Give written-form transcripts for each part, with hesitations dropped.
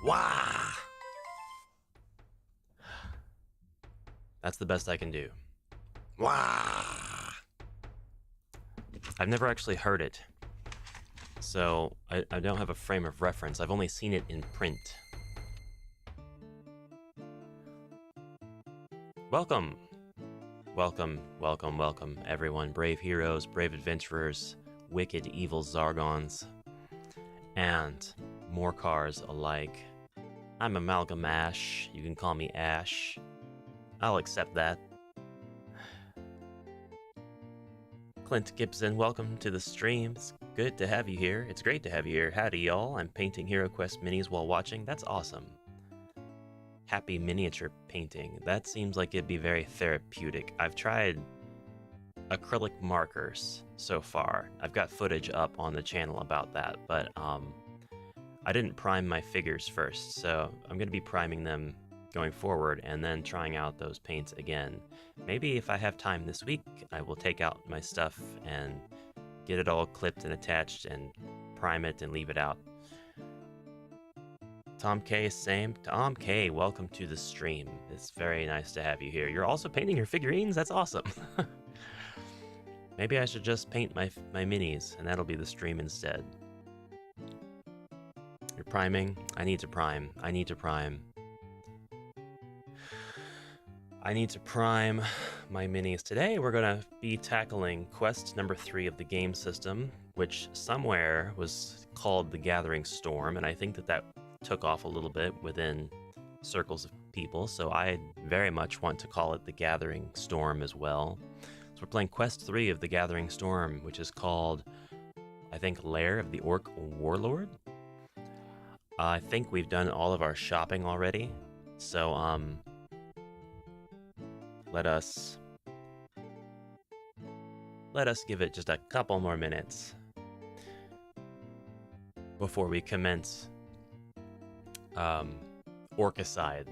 Wah! That's the best I can do. Wah! I've never actually heard it, so I don't have a frame of reference. I've only seen it in print. Welcome! Welcome, welcome, welcome, everyone. Brave heroes, brave adventurers, wicked evil Zargons, and more cars alike. I'm AmalgamAsh. You can call me Ash. I'll accept that. Clint Gibson, welcome to the stream. It's good to have you here. It's great to have you here. Howdy, y'all. I'm painting HeroQuest minis while watching. That's awesome. Happy miniature painting. That seems like it'd be very therapeutic. I've tried acrylic markers so far. I've got footage up on the channel about that, but I didn't prime my figures first, so I'm going to be priming them going forward and then trying out those paints again. Maybe if I have time this week, I will take out my stuff and get it all clipped and attached and prime it and leave it out. Tom K, same. Tom K, welcome to the stream. It's very nice to have you here. You're also painting your figurines? That's awesome. Maybe I should just paint my minis, and that'll be the stream instead. You're priming? I need to prime. I need to prime. I need to prime my minis. Today we're going to be tackling quest number 3 of the game system, which somewhere was called the Gathering Storm, and I think that took off a little bit within circles of people, so I very much want to call it the Gathering Storm as well. So we're playing quest 3 of the Gathering Storm, which is called, I think, Lair of the Orc Warlord. I think we've done all of our shopping already, so let us give it just a couple more minutes before we commence Orcicide.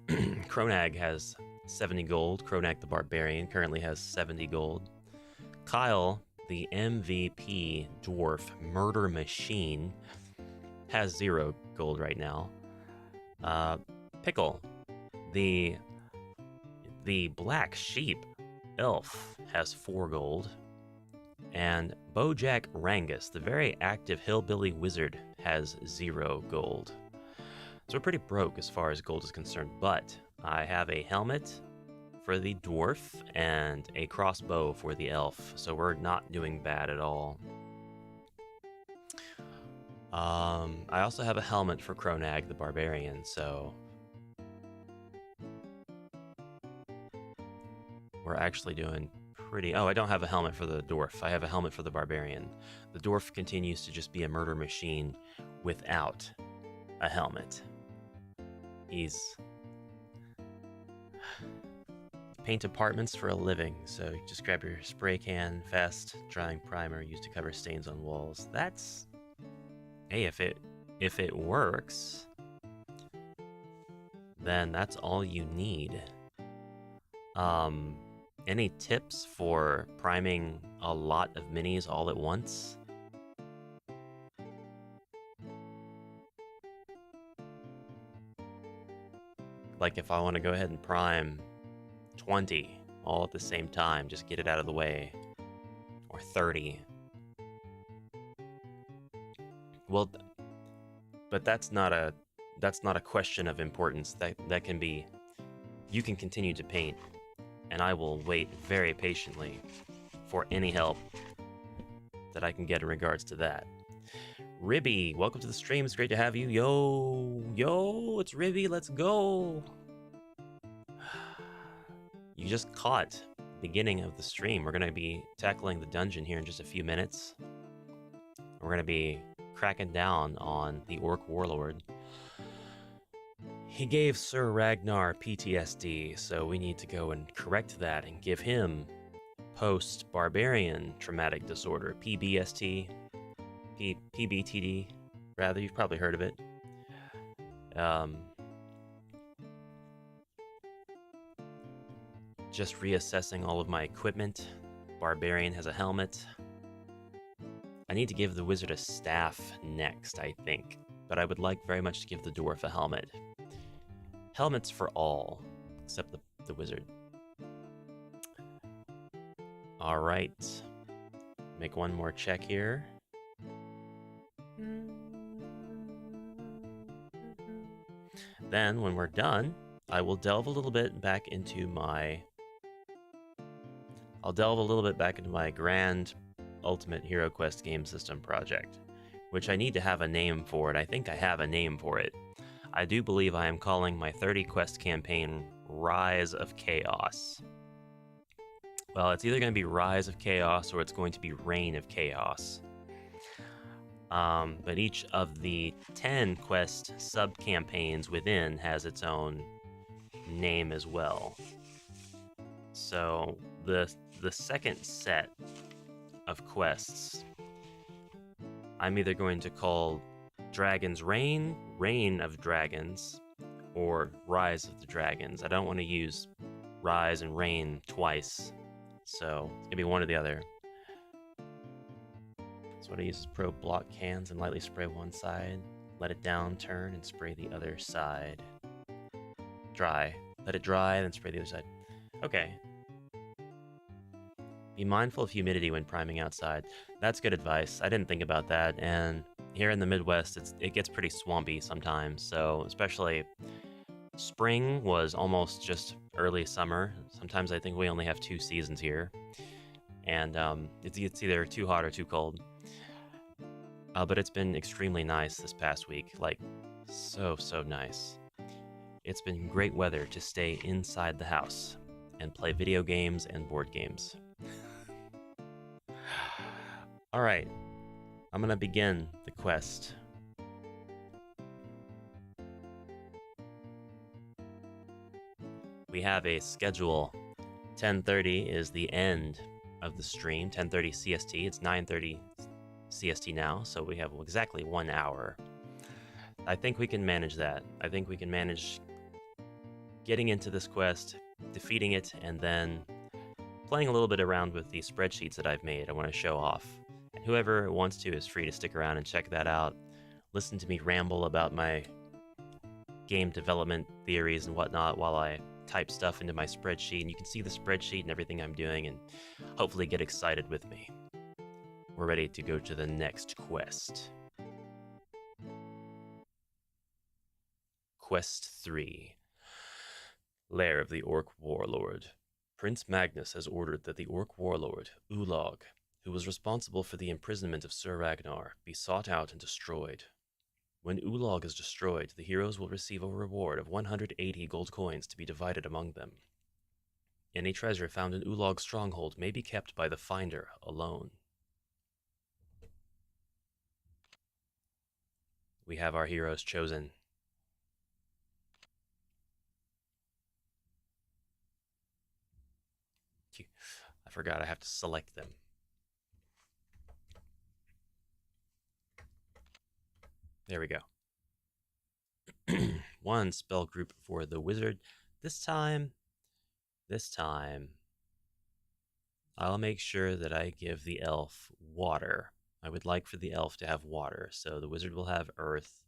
Kronag has 70 gold. Kronag the Barbarian currently has 70 gold. Kyle, the MVP dwarf murder machine, has 0 gold right now. Pickle, the black sheep elf, has 4 gold. And Bojack Rangus, the very active hillbilly wizard, has 0 gold. So we're pretty broke as far as gold is concerned, but I have a helmet for the dwarf and a crossbow for the elf, so we're not doing bad at all. I also have a helmet for Kronag the Barbarian, so we're actually doing pretty... Oh, I don't have a helmet for the dwarf. I have a helmet for the Barbarian. The dwarf continues to just be a murder machine without a helmet. He's... paint apartments for a living, so just grab your spray can, fast drying primer used to cover stains on walls. That's... Hey, if it works, then that's all you need. Any tips for priming a lot of minis all at once? Like if I want to go ahead and prime 20 all at the same time, just get it out of the way. Or 30. Well, but that's not a question of importance. That can be... You can continue to paint, and I will wait very patiently for any help that I can get in regards to that. Ribby, welcome to the stream. It's great to have you. Yo, it's Ribby. Let's go. You just caught the beginning of the stream. We're going to be tackling the dungeon here in just a few minutes. We're going to be cracking down on the Orc Warlord. He gave Sir Ragnar PTSD, so we need to go and correct that and give him post-barbarian traumatic disorder, PBST, PBTD, rather. You've probably heard of it. Just reassessing all of my equipment. Barbarian has a helmet. I need to give the wizard a staff next, I think. but I would like very much to give the dwarf a helmet. Helmets for all, except the wizard. Alright. Make one more check here. Then, when we're done, I will delve a little bit back into my... grand Ultimate HeroQuest game system project, which I need to have a name for, and I think I have a name for it. I do believe I am calling my 30 quest campaign Rise of Chaos. Well, it's either going to be Rise of Chaos or it's going to be Reign of Chaos. But each of the 10 quest sub-campaigns within has its own name as well. So the second set of quests, I'm either going to call Dragon's Reign, Reign of Dragons, or Rise of the Dragons. I don't want to use Rise and Reign twice, so it's going to be one or the other. So what I use is probe block cans and lightly spray one side, let it down, turn, and spray the other side. Dry. Let it dry, then spray the other side. Okay. Be mindful of humidity when priming outside. That's good advice. I didn't think about that, and here in the Midwest, it gets pretty swampy sometimes, so especially spring was almost just early summer. Sometimes I think we only have 2 seasons here, and it's either too hot or too cold. But it's been extremely nice this past week, like so nice. It's been great weather to stay inside the house and play video games and board games. Alright, I'm gonna begin the quest. We have a schedule. 10:30 is the end of the stream, 10:30 CST. It's 9:30 CST now, so we have exactly 1 hour. I think we can manage that. I think we can manage getting into this quest, defeating it, and then playing a little bit around with the spreadsheets that I've made. I want to show off. And whoever wants to is free to stick around and check that out. Listen to me ramble about my game development theories and whatnot while I type stuff into my spreadsheet, and you can see the spreadsheet and everything I'm doing and hopefully get excited with me. We're ready to go to the next quest. Quest 3. Lair of the Orc Warlord. Prince Magnus has ordered that the Orc Warlord, Ulog, who was responsible for the imprisonment of Sir Ragnar, be sought out and destroyed. When Ulog is destroyed, the heroes will receive a reward of 180 gold coins to be divided among them. Any treasure found in Ulog's stronghold may be kept by the finder alone. We have our heroes chosen. I forgot I have to select them. There we go. 1 spell group for the wizard. This time, I'll make sure that I give the elf water. I would like for the elf to have water. So the wizard will have earth.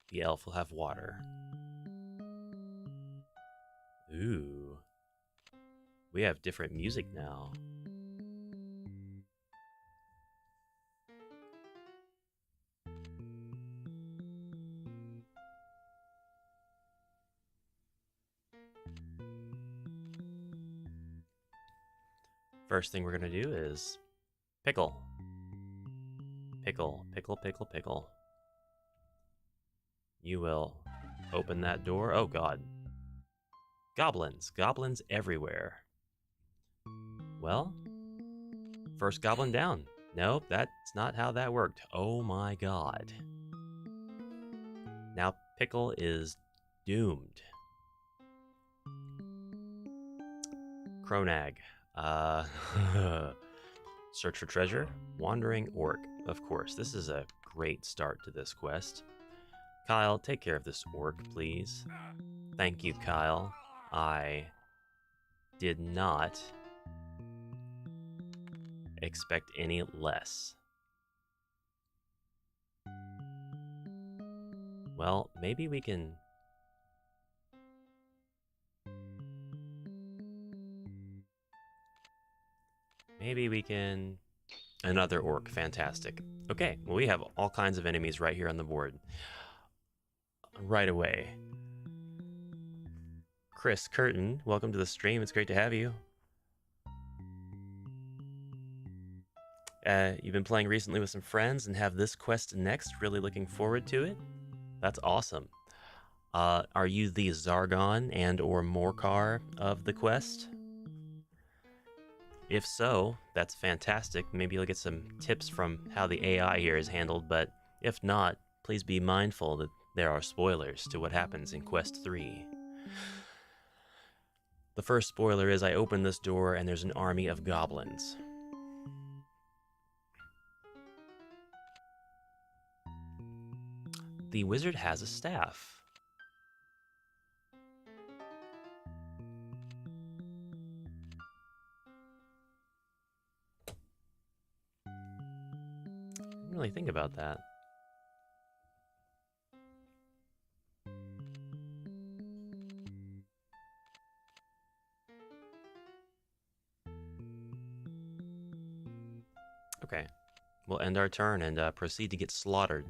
The elf will have water. Ooh. We have different music now. First thing we're going to do is pickle. Pickle, pickle, pickle, pickle. You will open that door. Oh, God. Goblins. Goblins everywhere. Well, first goblin down. Nope, that's not how that worked. Oh, my God. Now Pickle is doomed. Cronag. Search for treasure. Wandering Orc. Of course, this is a great start to this quest. Kyle, take care of this orc, please. Thank you, Kyle. I did not expect any less. Well, maybe we can... Maybe we can... Another orc. Fantastic. Okay, well, we have all kinds of enemies right here on the board. Right away. Chris Curtin, welcome to the stream. It's great to have you. You've been playing recently with some friends and have this quest next. Really looking forward to it. That's awesome. Are you the Zargon and or Morcar of the quest? If so, that's fantastic. Maybe you'll get some tips from how the AI here is handled, but if not, please be mindful that there are spoilers to what happens in Quest 3. The first spoiler is I open this door and there's an army of goblins. The wizard has a staff. I didn't really think about that. Okay, we'll end our turn and proceed to get slaughtered.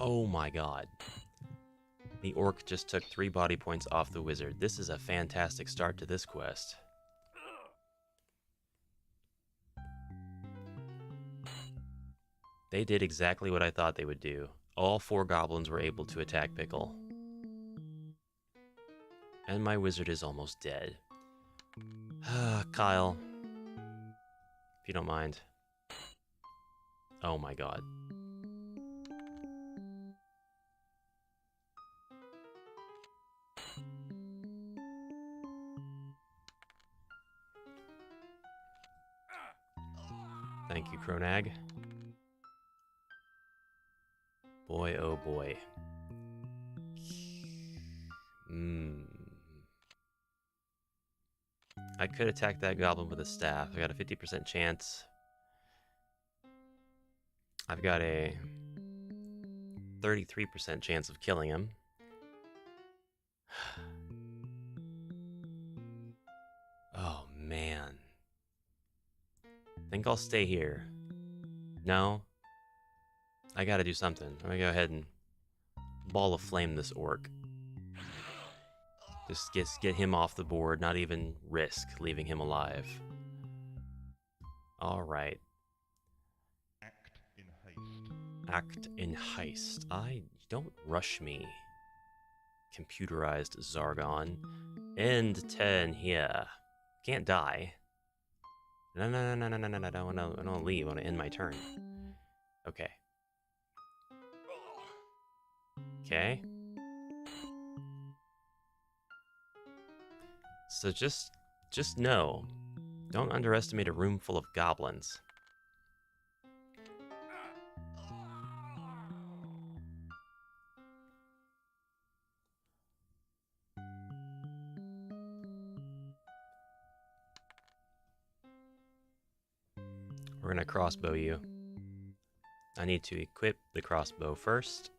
Oh my god. The orc just took 3 body points off the wizard. This is a fantastic start to this quest. They did exactly what I thought they would do. All 4 goblins were able to attack Pickle. And my wizard is almost dead. Kyle. If you don't mind. Oh my god. Thank you, Kronag. Boy, oh boy. I could attack that goblin with a staff. I got a 50% chance. I've got a 33% chance of killing him. Oh, man. Think I'll stay here. No? I gotta do something. I'm gonna go ahead and ball of flame this orc. Just get him off the board, not even risk leaving him alive. Alright. Act in haste. Don't rush me. Computerized Zargon. End 10 here. Can't die. No, I don't want to leave. I want to end my turn. Okay. Okay. So just know, don't underestimate a room full of goblins. We're gonna crossbow you. I need to equip the crossbow first.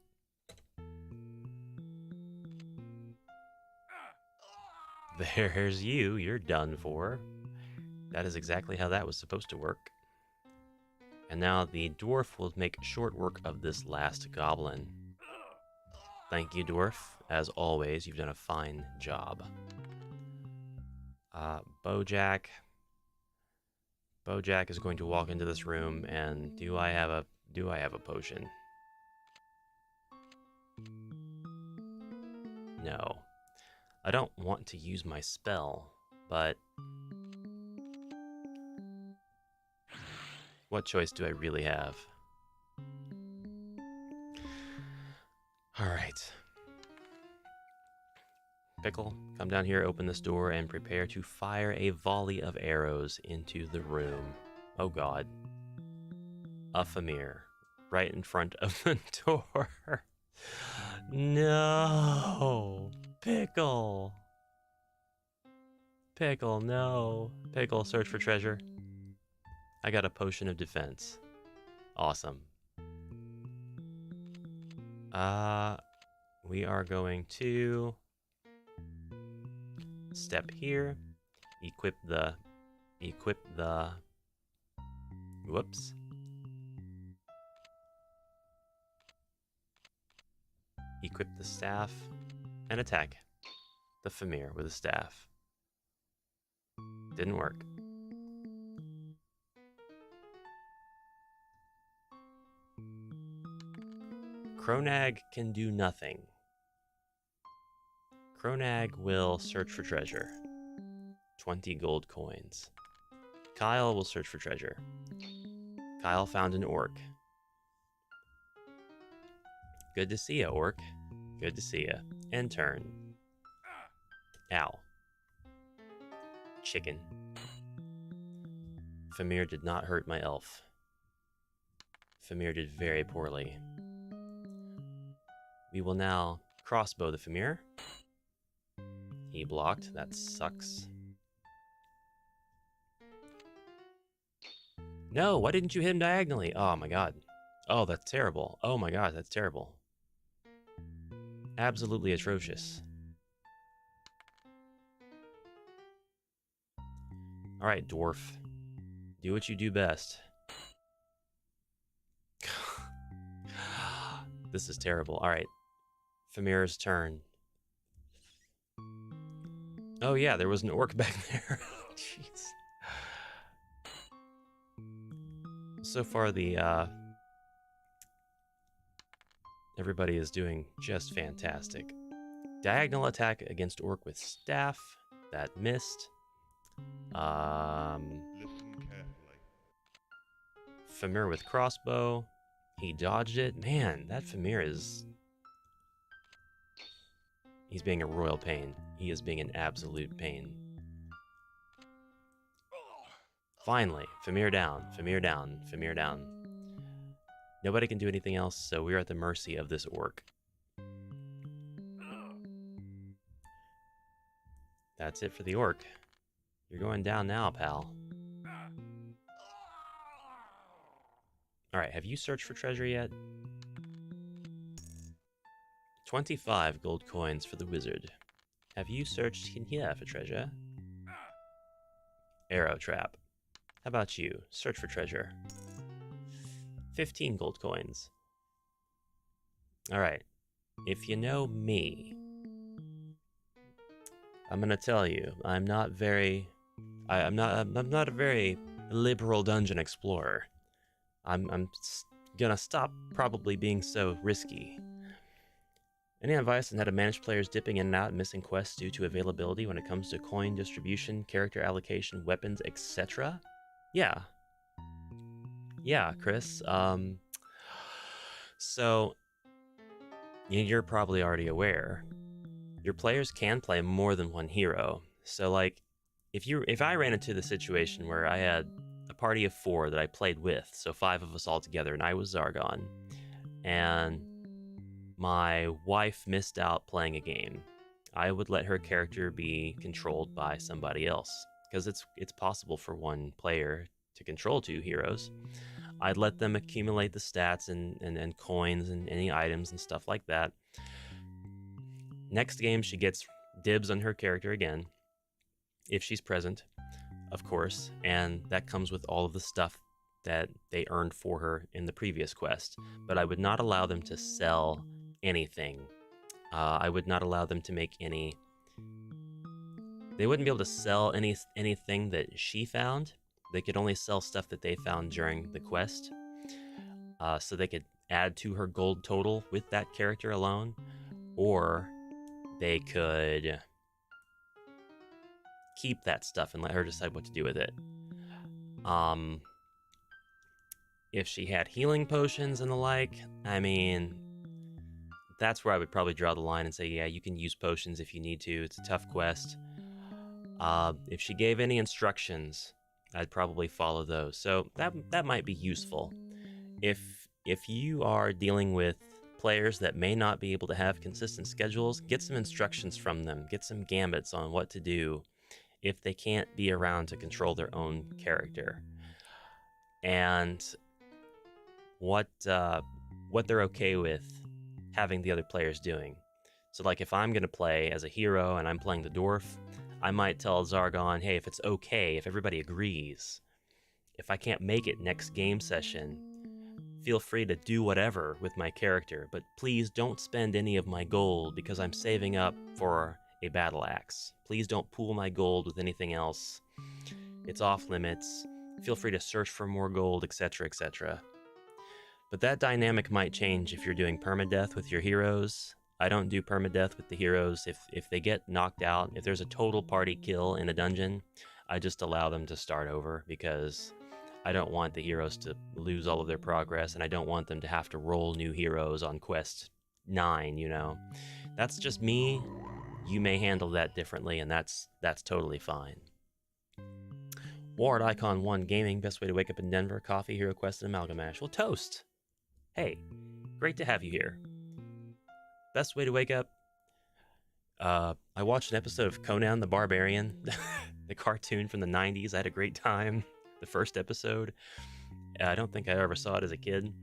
There's you. You're done for. That is exactly how that was supposed to work. And now the dwarf will make short work of this last goblin. Thank you, dwarf. As always, you've done a fine job. Bojack. Bojack is going to walk into this room, and do I have a potion? No. I don't want to use my spell, but what choice do I really have? Alright. Pickle, come down here, open this door, and prepare to fire a volley of arrows into the room. Oh god. A Famir, right in front of the door. No! Pickle! Pickle, no. Pickle, search for treasure. I got a potion of defense. Awesome. We are going to step here, equip the, whoops. Equip the staff, and attack the Famir with a staff. Didn't work. Kronag can do nothing. Kronag will search for treasure. 20 gold coins. Kyle will search for treasure. Kyle found an orc. Good to see ya, orc. Good to see ya. End turn. Ow. Chicken. Famir did not hurt my elf. Famir did very poorly. We will now crossbow the Famir. He blocked. That sucks. No, why didn't you hit him diagonally? Oh my god. Oh, that's terrible. Oh my god, that's terrible. Absolutely atrocious. Alright, dwarf. Do what you do best. This is terrible. Alright. Famir's turn. Oh yeah, there was an orc back there. Jeez. So far the everybody is doing just fantastic. Diagonal attack against orc with staff. That missed. Listen carefully. Famir with crossbow. He dodged it. Man, that Famir is... He's being a royal pain. He is being an absolute pain. Finally, Famir down, Famir down, Famir down. Nobody can do anything else, so we're at the mercy of this orc. That's it for the orc. You're going down now, pal. Alright, have you searched for treasure yet? 25 gold coins for the wizard. Have you searched in here for treasure? Arrow trap. How about you? Search for treasure. 15 gold coins. Alright. If you know me, I'm gonna tell you, I'm not a very liberal dungeon explorer. I'm gonna stop probably being so risky. Any advice on how to manage players dipping in and out and missing quests due to availability when it comes to coin distribution, character allocation, weapons, etc.? Yeah, Chris. So you're probably already aware. Your players can play more than one hero. So like, if I ran into the situation where I had a party of 4 that I played with, so 5 of us all together, and I was Zargon, and my wife missed out playing a game, I would let her character be controlled by somebody else, because it's possible for one player to control 2 heroes. I'd let them accumulate the stats and coins and any items and stuff like that. Next game, she gets dibs on her character again, if she's present, of course, and that comes with all of the stuff that they earned for her in the previous quest. But I would not allow them to sell anything. I would not allow them to make any... They wouldn't be able to sell anything that she found. They could only sell stuff that they found during the quest. So they could add to her gold total with that character alone. Or they could keep that stuff and let her decide what to do with it. If she had healing potions and the like, I mean, that's where I would probably draw the line and say, yeah, you can use potions if you need to. It's a tough quest. If she gave any instructions, I'd probably follow those. So that might be useful. If you are dealing with players that may not be able to have consistent schedules, get some instructions from them. Get some gambits on what to do if they can't be around to control their own character. And what they're okay with having the other players doing. So like if I'm going to play as a hero and I'm playing the dwarf, I might tell Zargon, hey, if it's okay, if everybody agrees, if I can't make it next game session, feel free to do whatever with my character, but please don't spend any of my gold because I'm saving up for a battle axe. Please don't pool my gold with anything else. It's off limits. Feel free to search for more gold, etc., etc. But that dynamic might change if you're doing permadeath with your heroes. I don't do permadeath with the heroes. If they get knocked out, if there's a total party kill in a dungeon, I just allow them to start over because I don't want the heroes to lose all of their progress, and I don't want them to have to roll new heroes on quest 9, you know. That's just me. You may handle that differently, and that's totally fine. Ward Icon 1 Gaming, best way to wake up in Denver, coffee, HeroQuest, and AmalgamAsh. Well, toast. Hey, great to have you here. Best way to wake up? I watched an episode of Conan the Barbarian, the cartoon from the 90s. I had a great time. The first episode. I don't think I ever saw it as a kid.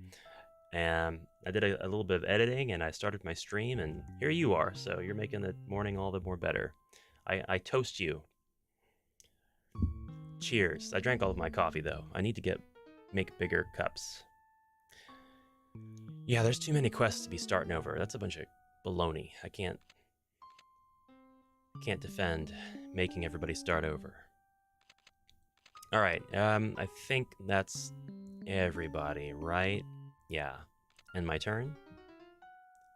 And I did a little bit of editing, and I started my stream, and here you are. So you're making the morning all the more better. I toast you. Cheers. I drank all of my coffee, though. I need to make bigger cups. Yeah, there's too many quests to be starting over. That's a bunch of baloney. I can't defend making everybody start over. All right, I think that's everybody, right? Yeah. And my turn.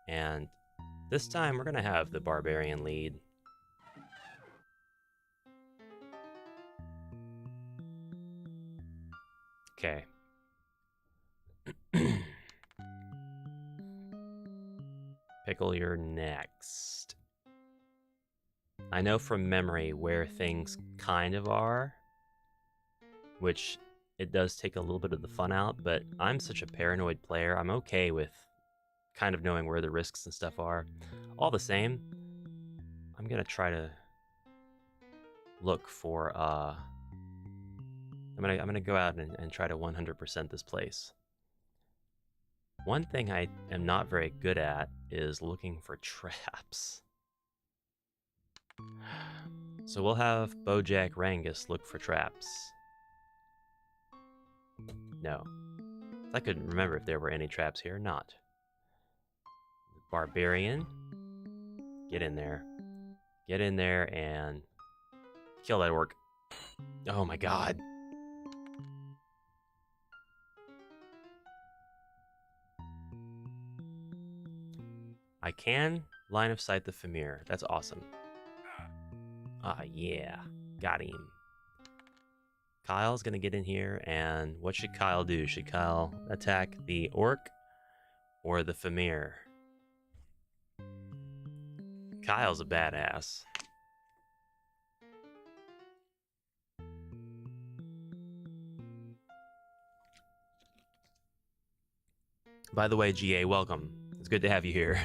And this time we're gonna have the barbarian lead. Okay. Pickle, you're next. I know from memory where things kind of are, which it does take a little bit of the fun out, but I'm such a paranoid player, I'm okay with kind of knowing where the risks and stuff are. All the same, I'm gonna try to look for, I'm gonna go out and try to 100% this place. One thing I am not very good at is looking for traps. So we'll have Bojack Rangus look for traps. No. I couldn't remember if there were any traps here or not. Barbarian. Get in there. Get in there and kill that orc. Oh my god. I can line of sight the Famir. That's awesome. Ah, yeah. Got him. Kyle's gonna get in here, and what should Kyle do? Should Kyle attack the orc or the Famir? Kyle's a badass. By the way, GA, welcome. It's good to have you here.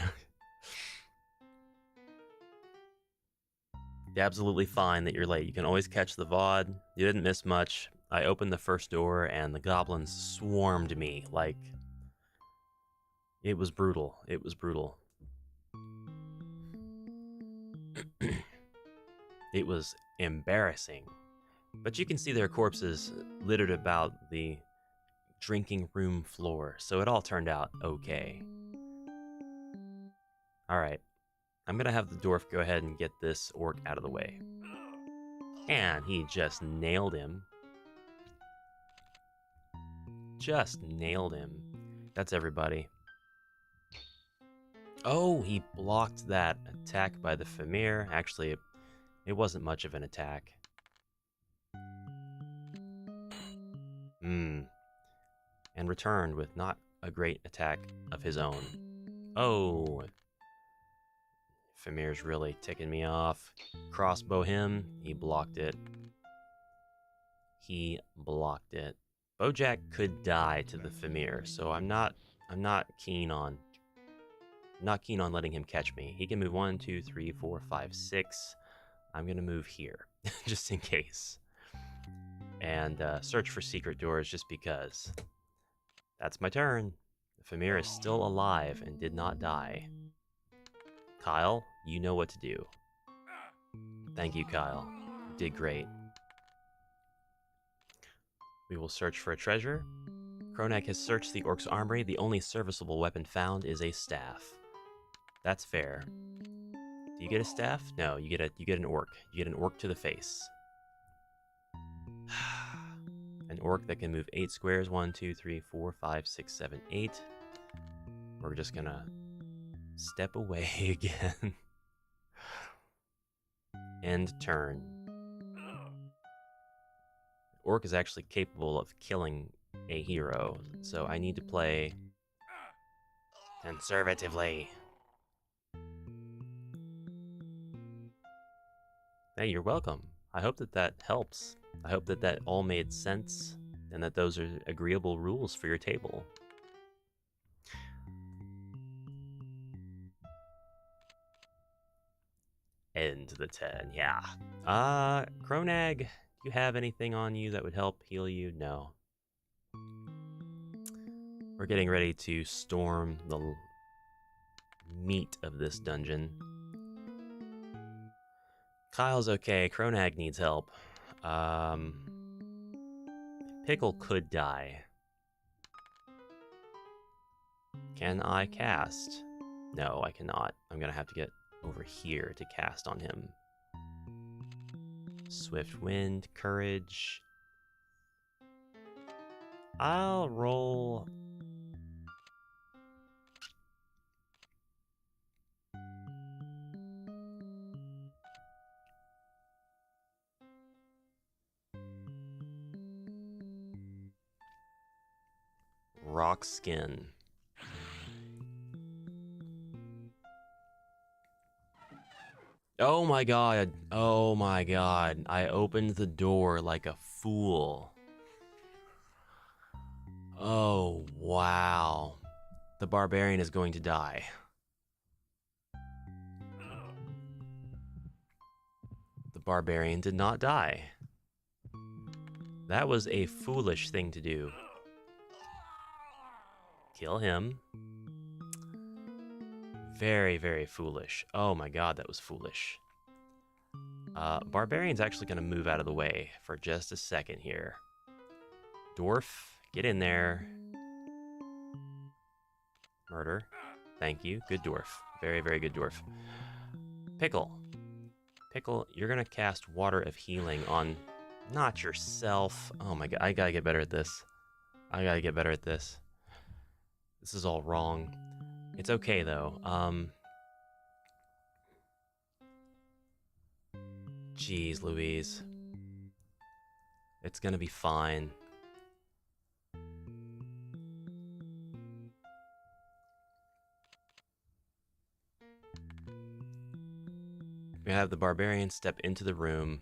Absolutely fine that you're late. You can always catch the VOD. You didn't miss much. I opened the first door and the goblins swarmed me. Like, it was brutal. It was brutal. It was embarrassing. But you can see their corpses littered about the drinking room floor, so it all turned out okay. Alright. I'm gonna have the dwarf go ahead and get this orc out of the way. And he just nailed him. Just nailed him. That's everybody. Oh, he blocked that attack by the Famir. Actually, it wasn't much of an attack. And returned with not a great attack of his own. Oh, Famir's really ticking me off. Crossbow him. He blocked it. He blocked it. Bojack could die to the Famir, so I'm not keen on letting him catch me. He can move 1, 2, 3, 4, 5, 6. I'm gonna move here, just in case. And search for secret doors just because. That's my turn. Famir is still alive and did not die. Kyle, you know what to do. Thank you, Kyle. You did great. We will search for a treasure. Kronag has searched the orc's armory. The only serviceable weapon found is a staff. That's fair. Do you get a staff? No, you get an orc. You get an orc to the face. An orc that can move 8 squares. 1, 2, 3, 4, 5, 6, 7, 8. We're just gonna step away again. End turn. Orc is actually capable of killing a hero, so I need to play conservatively. Hey, you're welcome. I hope that helps. I hope that all made sense and that those are agreeable rules for your table. End the turn, yeah. Kronag, do you have anything on you that would help heal you? No. We're getting ready to storm the meat of this dungeon. Kyle's okay. Kronag needs help. Pickle could die. Can I cast? No, I cannot. I'm gonna have to get over here to cast on him. Swift Wind, Courage. I'll roll... Rock Skin. Oh my god. Oh my god. I opened the door like a fool. Oh, wow. The barbarian is going to die. The barbarian did not die. That was a foolish thing to do. Kill him. Very, very foolish. Oh my god, that was foolish. Barbarian's actually going to move out of the way for just a second here. Dwarf, get in there. Murder. Thank you. Good dwarf. Very, very good dwarf. Pickle. Pickle, you're going to cast Water of Healing on not yourself. Oh my god, I gotta get better at this. I gotta get better at this. This is all wrong. It's okay, though. Jeez Louise. It's gonna be fine. We have the barbarian step into the room.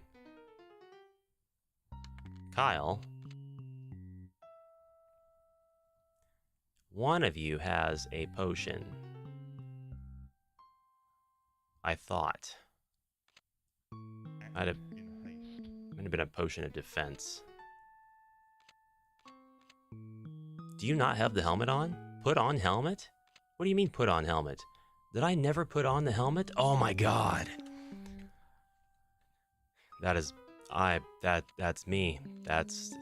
Kyle. One of you has a potion. I thought. Might have been a potion of defense. Do you not have the helmet on? Put on helmet? What do you mean put on helmet? Did I never put on the helmet? Oh my god. That's me. That's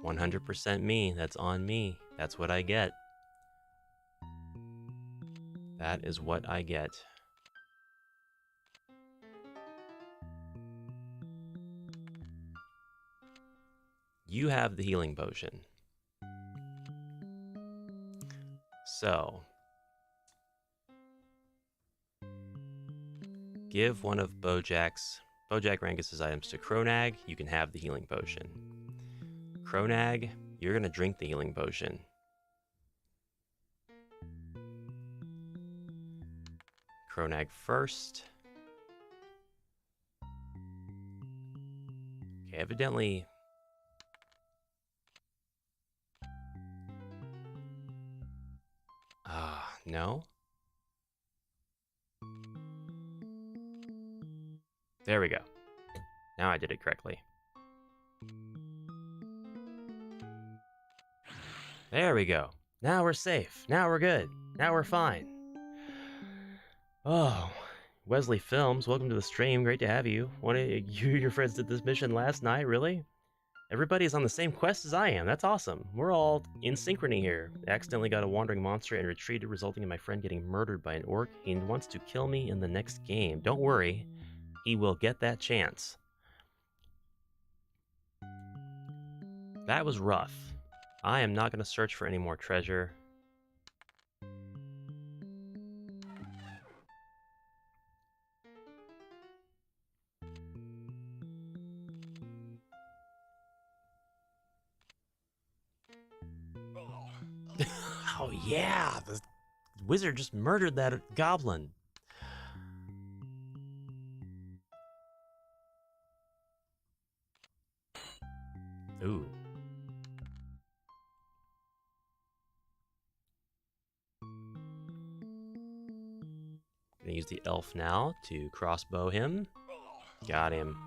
100% me. That's on me. That's what I get. That is what I get. You have the healing potion. So, give one of Bojack Rankus's items to Kronag. You can have the healing potion. Kronag, you're gonna drink the healing potion. Kronag first. Okay, evidently... no? There we go. Now I did it correctly. There we go. Now we're safe. Now we're good. Now we're fine. Oh, Wesley Films, welcome to the stream. Great to have you. One of you, your friends did this mission last night, really? Everybody's on the same quest as I am. That's awesome. We're all in synchrony here. I accidentally got a wandering monster and retreated, resulting in my friend getting murdered by an orc. He wants to kill me in the next game. Don't worry. He will get that chance. That was rough. I am not going to search for any more treasure. Oh yeah, the wizard just murdered that goblin. Ooh. Gonna use the elf now to crossbow him. Got him.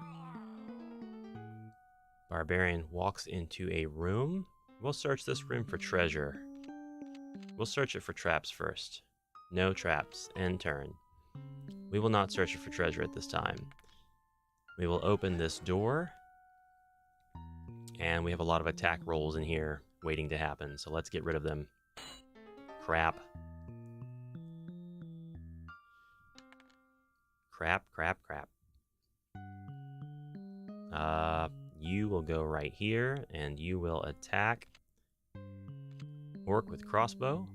Barbarian walks into a room. We'll search this room for treasure. We'll search it for traps first. No traps. End turn. We will not search it for treasure at this time. We will open this door. And we have a lot of attack rolls in here waiting to happen, so let's get rid of them. Crap. Crap. You will go right here, and you will attack Orc with crossbow.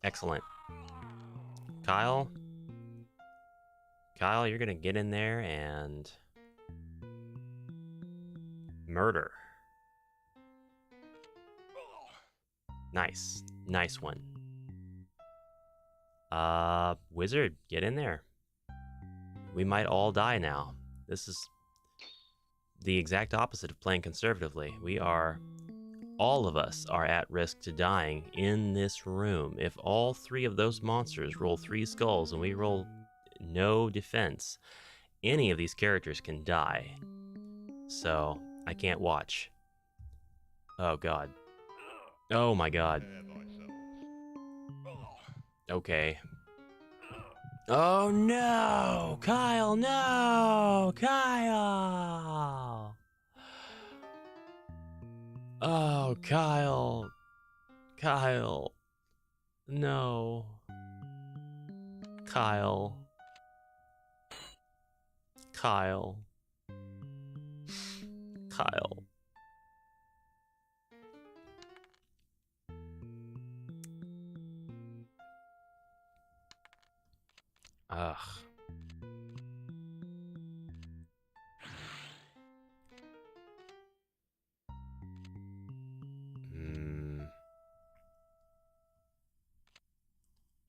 Excellent. Kyle, you're gonna get in there and murder. Nice one. Wizard, get in there. We might all die now. This is the exact opposite of playing conservatively. All of us are at risk to dying in this room. If all three of those monsters roll 3 skulls and we roll no defense, any of these characters can die. So, I can't watch. Oh god. Oh my god. Okay. Oh no! Kyle, no! Kyle! Oh, Kyle. Kyle. No. Kyle. Kyle. Kyle. Ugh.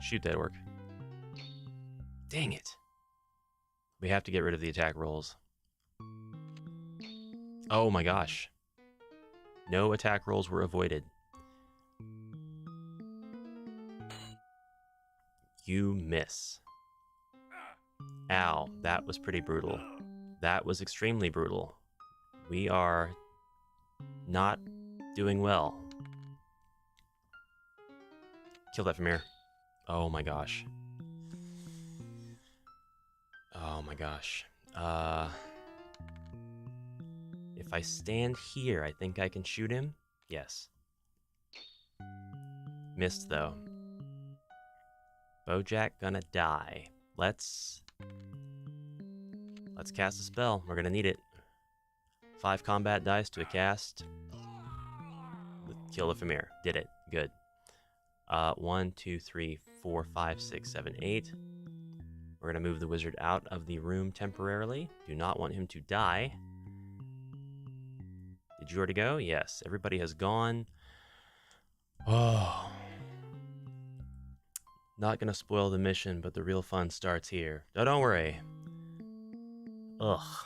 Shoot that orc. Dang it. We have to get rid of the attack rolls. Oh my gosh. No attack rolls were avoided. You miss. Ow, that was pretty brutal. That was extremely brutal. We are not doing well. Kill that Famir. Oh my gosh. Oh my gosh. If I stand here, I think I can shoot him. Yes. Missed though. Bojack gonna die. Let's cast a spell. We're gonna need it. 5 combat dice to a cast. Kill the Famir. Did it. Good. 1, 2, 3, 4, 5, 6, 7, 8. We're gonna move the wizard out of the room temporarily. Do not want him to die. Did you already go? Yes. Everybody has gone. Oh. Not gonna spoil the mission, but the real fun starts here. Oh, don't worry. Ugh.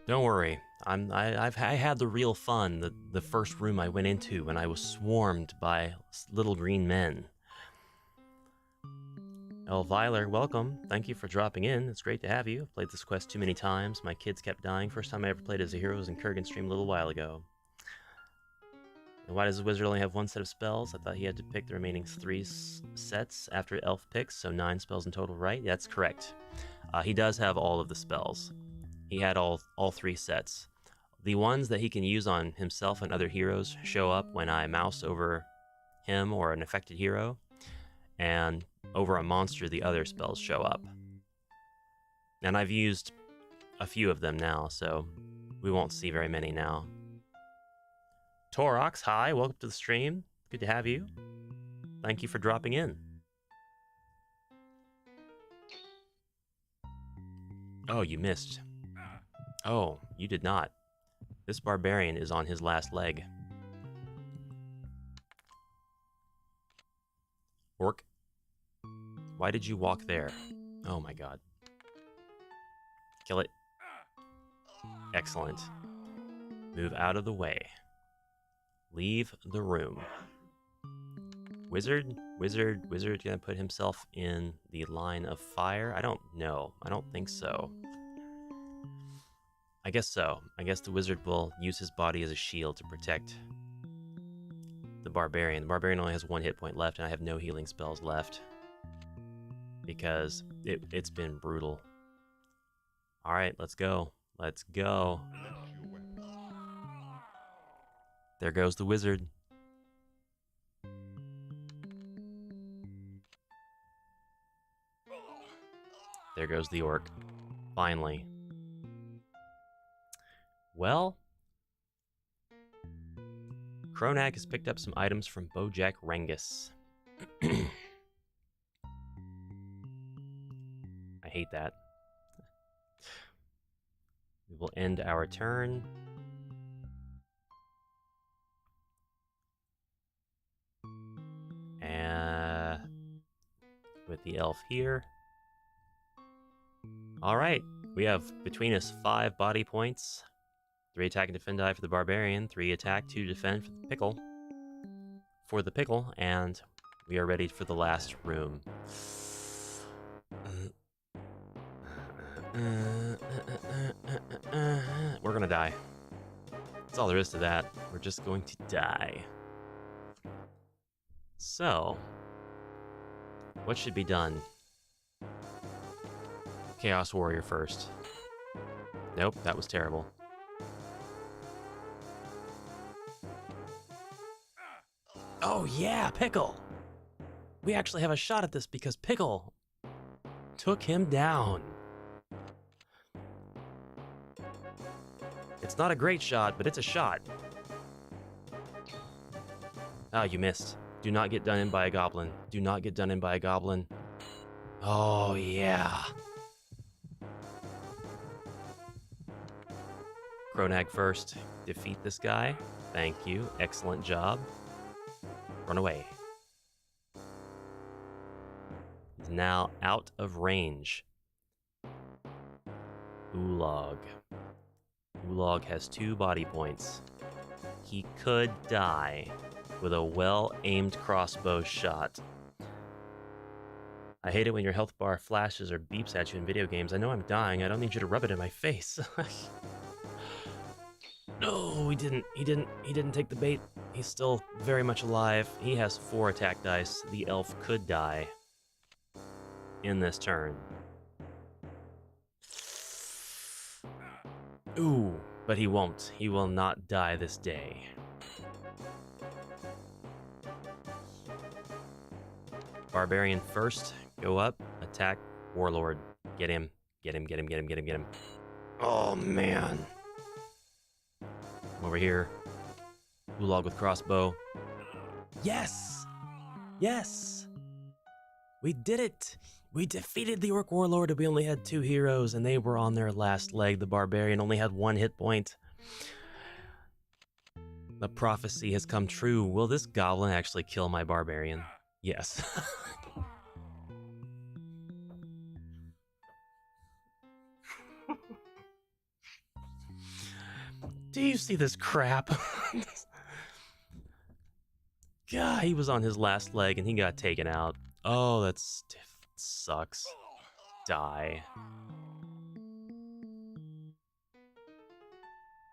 Don't worry. I had the real fun the first room I went into when I was swarmed by little green men. Elviler, welcome. Thank you for dropping in. It's great to have you. I've played this quest too many times. My kids kept dying. First time I ever played as a hero was in Kurgan stream a little while ago. And why does the wizard only have one set of spells? I thought he had to pick the remaining 3 sets after elf picks, so 9 spells in total, right? That's correct. He does have all of the spells. He had all 3 sets. The ones that he can use on himself and other heroes show up when I mouse over him or an affected hero, and over a monster the other spells show up. And I've used a few of them now, so we won't see very many now. Torox, hi, welcome to the stream. Good to have you. Thank you for dropping in. Oh, you missed. Oh, you did not. This barbarian is on his last leg. Orc, why did you walk there? Oh my god. Kill it. Excellent. Move out of the way. Leave the room. Wizard gonna put himself in the line of fire? I don't know. I don't think so. I guess so. I guess the wizard will use his body as a shield to protect the barbarian. The barbarian only has 1 hit point left, and I have no healing spells left because it's been brutal. All right, let's go. Let's go. There goes the wizard. There goes the orc. Finally. Well, Kronag has picked up some items from Bojack Rengus. I hate that. We will end our turn. With the elf here. Alright, we have between us 5 body points. 3 attack and defend die for the barbarian, 3 attack, 2 defend for the pickle, and we are ready for the last room. We're gonna die. That's all there is to that. We're just going to die. So, what should be done? Chaos Warrior first. Nope, that was terrible. Oh yeah, Pickle! We actually have a shot at this because Pickle took him down. It's not a great shot, but it's a shot. Ah, you missed. Do not get done in by a goblin. Do not get done in by a goblin. Oh, yeah. Kronag first. Defeat this guy. Thank you. Excellent job. Run away. He's now out of range. Ulog. Ulog has 2 body points. He could die with a well-aimed crossbow shot. I hate it when your health bar flashes or beeps at you in video games. I know I'm dying. I don't need you to rub it in my face. No, he didn't take the bait. He's still very much alive. He has 4 attack dice. The elf could die in this turn. Ooh, but he won't. He will not die this day. Barbarian first. Go up. Attack Warlord. Get him. Get him, get him, get him, get him, get him. Oh, man. Over here. Ulog with crossbow. Yes! Yes! We did it! We defeated the Orc Warlord, and we only had 2 heroes, and they were on their last leg. The barbarian only had 1 hit point. The prophecy has come true. Will this goblin actually kill my barbarian? Yes. Do you see this crap? God, he was on his last leg and he got taken out. Oh, that sucks. Die.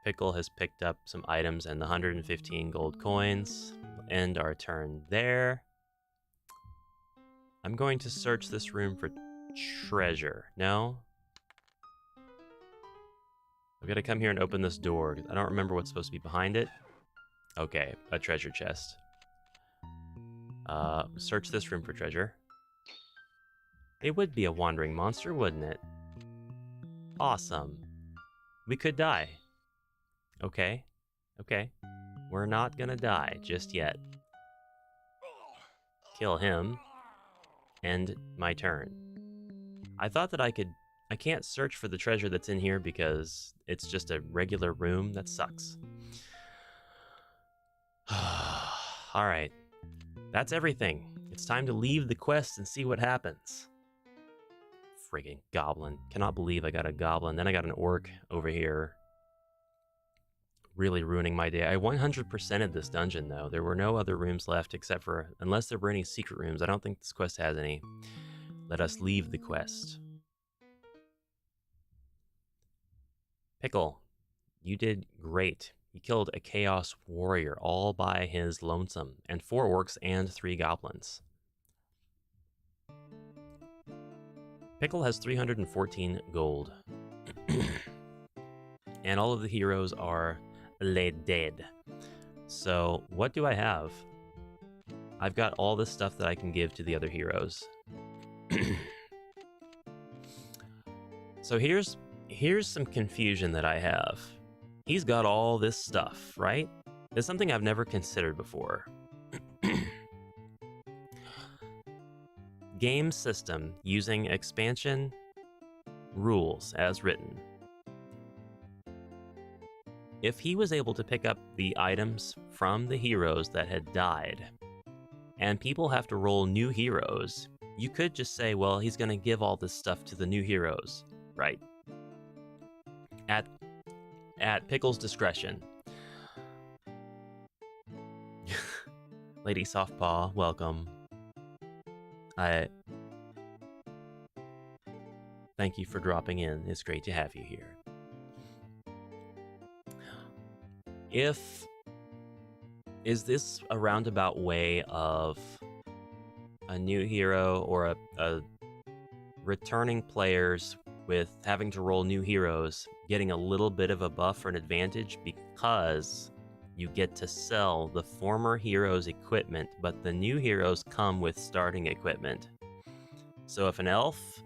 Pickle has picked up some items and the 115 gold coins. We'll end our turn there. I'm going to search this room for treasure. No? I've got to come here and open this door. I don't remember what's supposed to be behind it. Okay, a treasure chest. Search this room for treasure. It would be a wandering monster, wouldn't it? Awesome. We could die. Okay. Okay. We're not gonna die just yet. Kill him. End my turn. I thought that I can't search for the treasure that's in here because it's just a regular room. That sucks. Alright. That's everything. It's time to leave the quest and see what happens. Friggin' goblin. Cannot believe I got a goblin. Then I got an orc over here. Really ruining my day. I 100%ed this dungeon, though. There were no other rooms left except for... Unless there were any secret rooms. I don't think this quest has any. Let us leave the quest. Pickle, you did great. You killed a Chaos Warrior all by his lonesome. And 4 orcs and 3 goblins. Pickle has 314 gold. And all of the heroes are dead. So, what do I have? I've got all this stuff that I can give to the other heroes. So here's some confusion that I have. He's got all this stuff, right? It's something I've never considered before. Game system using expansion rules as written. If he was able to pick up the items from the heroes that had died, and people have to roll new heroes, you could just say, well, he's going to give all this stuff to the new heroes, right? At Pickle's discretion. Lady Softpaw, welcome. Thank you for dropping in. It's great to have you here. Is this a roundabout way of a new hero or a returning players with having to roll new heroes getting a little bit of a buff or an advantage because you get to sell the former hero's equipment, but the new heroes come with starting equipment. So if an elf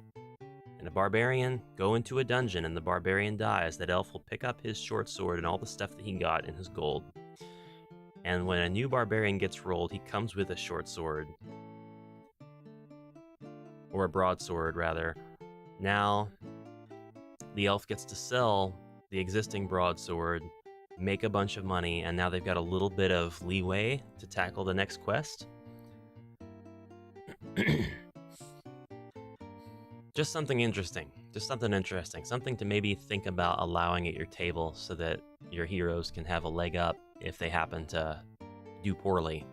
and a barbarian go into a dungeon and the barbarian dies, that elf will pick up his short sword and all the stuff that he got in his gold. And when a new barbarian gets rolled, he comes with a short sword. Or a broadsword, rather. Now, the elf gets to sell the existing broadsword, make a bunch of money, and now they've got a little bit of leeway to tackle the next quest. Just something interesting. Just something interesting. Something to maybe think about allowing at your table so that your heroes can have a leg up if they happen to do poorly.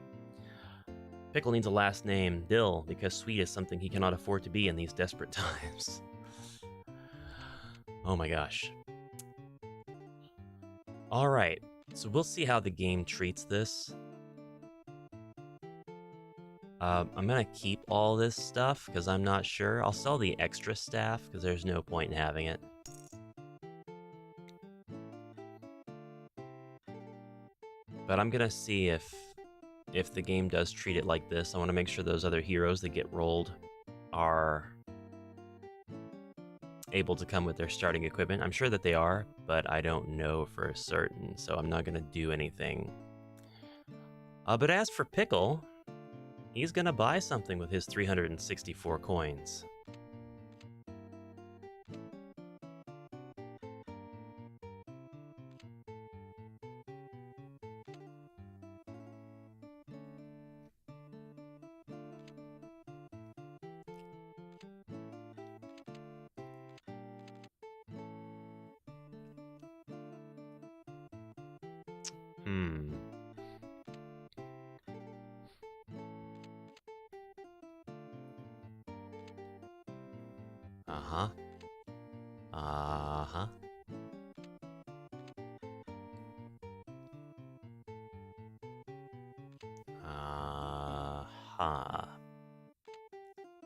Pickle needs a last name, Dill, because sweet is something he cannot afford to be in these desperate times. Oh my gosh. Alright, so we'll see how the game treats this. I'm gonna keep all this stuff, because I'm not sure. I'll sell the extra staff, because there's no point in having it. But I'm gonna see if the game does treat it like this. I want to make sure those other heroes that get rolled are able to come with their starting equipment. I'm sure that they are, but I don't know for certain, so I'm not gonna do anything. But as for Pickle, he's gonna buy something with his 364 coins.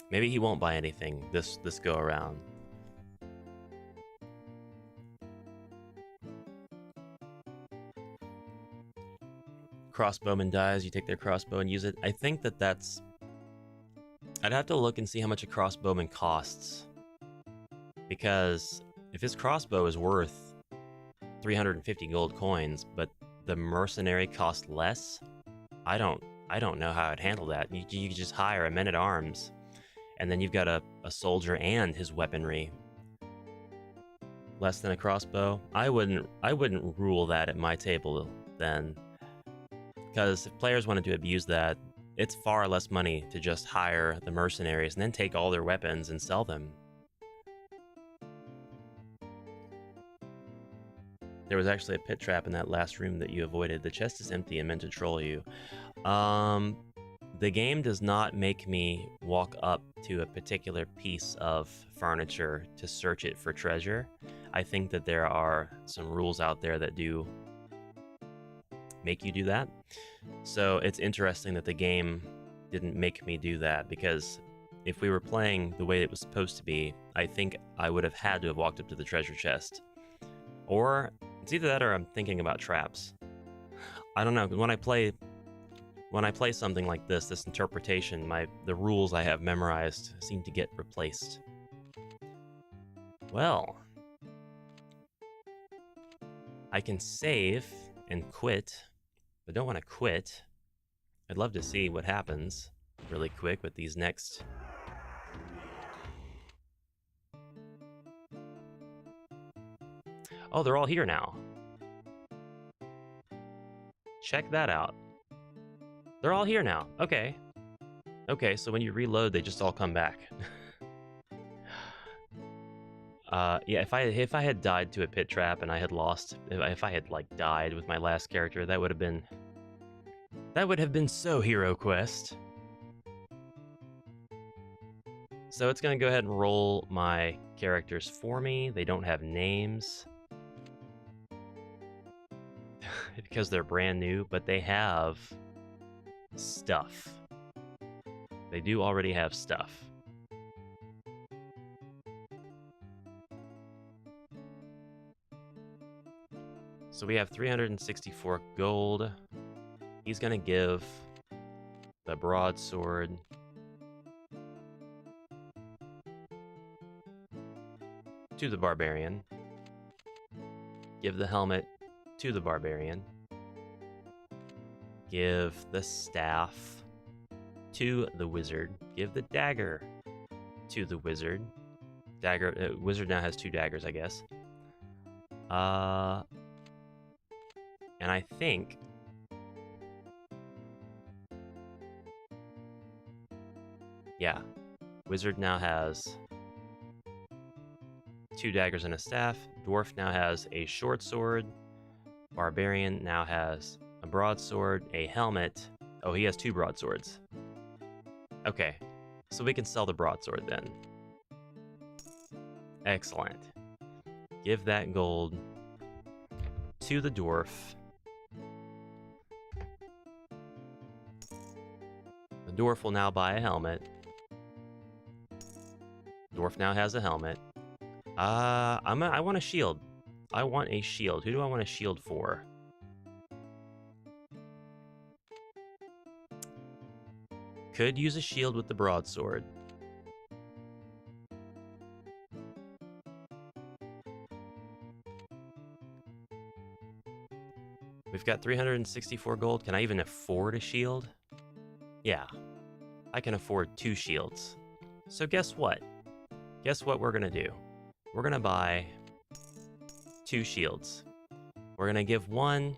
Maybe he won't buy anything this go around. Crossbowman dies, you take their crossbow and use it. I think that's... I'd have to look and see how much a crossbowman costs. Because if his crossbow is worth 350 gold coins, but the mercenary cost less, I don't know how I'd handle that. You just hire a man-at-arms, and then you've got a soldier and his weaponry. Less than a crossbow? I wouldn't rule that at my table then. Because if players wanted to abuse that, it's far less money to just hire the mercenaries and then take all their weapons and sell them. There was actually a pit trap in that last room that you avoided. The chest is empty and meant to troll you. The game does not make me walk up to a particular piece of furniture to search it for treasure. I think that there are some rules out there that do make you do that. So it's interesting that the game didn't make me do that, because if we were playing the way it was supposed to be, I think I would have had to have walked up to the treasure chest. Or it's either that or I'm thinking about traps. I don't know. When I play something like this interpretation, the rules I have memorized seem to get replaced. Well, I can save and quit. I don't want to quit. I'd love to see what happens really quick with these next... Oh, they're all here now. Check that out. They're all here now. Okay. Okay, so when you reload, they just all come back. Yeah, if I had died to a pit trap and I had lost, if I had like died with my last character, that would have been so HeroQuest. So it's gonna go ahead and roll my characters for me. They don't have names because they're brand new, but they have stuff. They do already have stuff. So we have 364 gold. He's gonna give the broadsword to the barbarian. Give the helmet to the barbarian. Give the staff to the wizard. Give the dagger to the wizard. Wizard now has 2 daggers, I guess. And I think... Yeah. Wizard now has 2 daggers and a staff. Dwarf now has a short sword. Barbarian now has a broadsword, a helmet. Oh, he has 2 broadswords. Okay. So we can sell the broadsword then. Excellent. Give that gold to the dwarf. The dwarf will now buy a helmet. Dwarf now has a helmet. I want a shield. I want a shield. Who do I want a shield for? Could use a shield with the broadsword. We've got 364 gold. Can I even afford a shield? Yeah, I can afford 2 shields. So guess what? Guess what we're gonna do? We're gonna buy 2 shields. We're gonna give one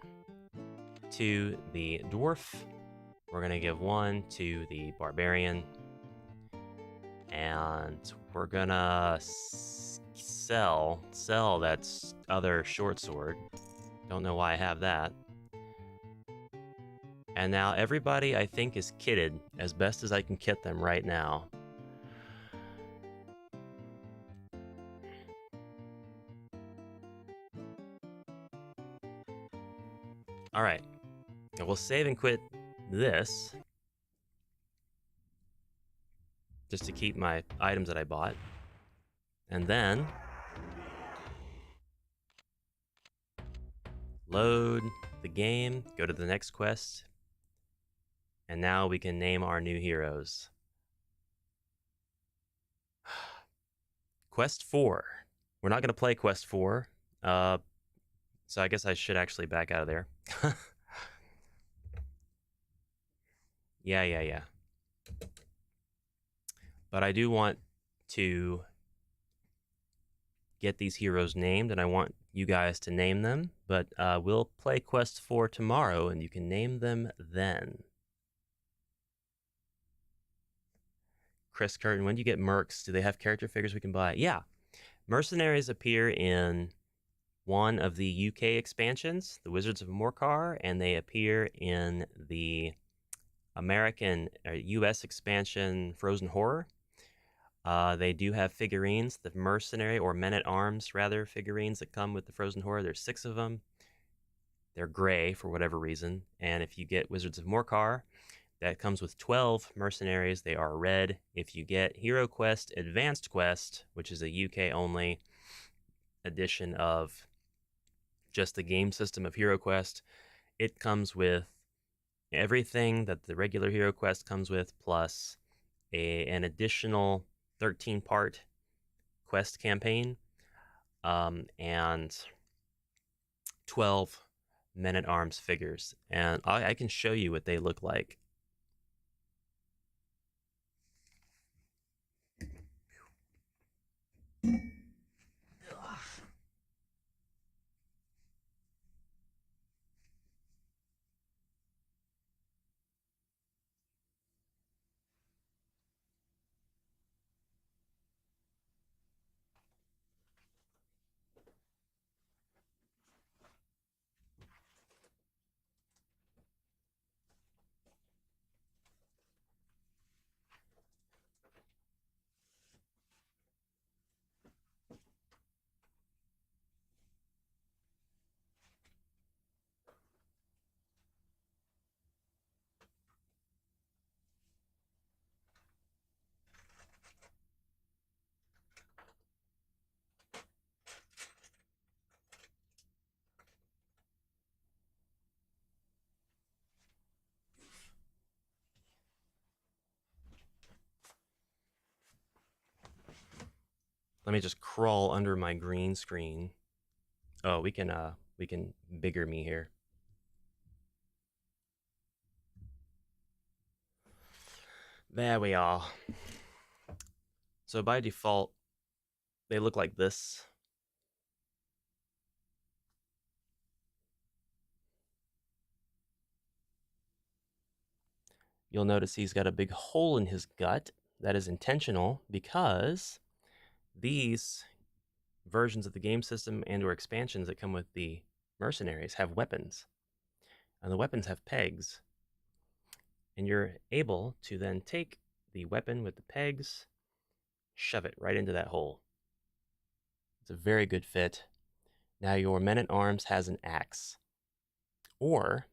to the dwarf. We're gonna give one to the barbarian. And we're gonna sell that other short sword. Don't know why I have that. And now everybody, I think, is kitted as best as I can kit them right now. All right. We'll save and quit this. just to keep my items that I bought. And then load the game, go to the next quest, and now we can name our new heroes. Quest 4. We're not going to play Quest 4, so I guess I should actually back out of there. Yeah. But I do want to get these heroes named, and I want you guys to name them, but we'll play Quest 4 tomorrow, and you can name them then. Chris Curtin, when do you get mercs? Do they have character figures we can buy? Yeah. Mercenaries appear in one of the UK expansions, the Wizards of Morcar, and they appear in the American US expansion, Frozen Horror. They do have figurines, the mercenary or men-at-arms, rather, figurines that come with the Frozen Horror. There's 6 of them. They're gray for whatever reason. And if you get Wizards of Morcar, that comes with 12 mercenaries. They are red. If you get HeroQuest Advanced Quest, which is a UK-only edition of just the game system of HeroQuest, it comes with everything that the regular HeroQuest comes with, plus an additional 13-part quest campaign, and 12 men-at-arms figures. And I can show you what they look like. Let me just crawl under my green screen. Oh, we can bigger me here. There we are. So by default, they look like this. You'll notice he's got a big hole in his gut. That is intentional because these versions of the game system and or expansions that come with the mercenaries have weapons. And the weapons have pegs. And you're able to then take the weapon with the pegs, shove it right into that hole. It's a very good fit. Now your men-at-arms has an axe. Or,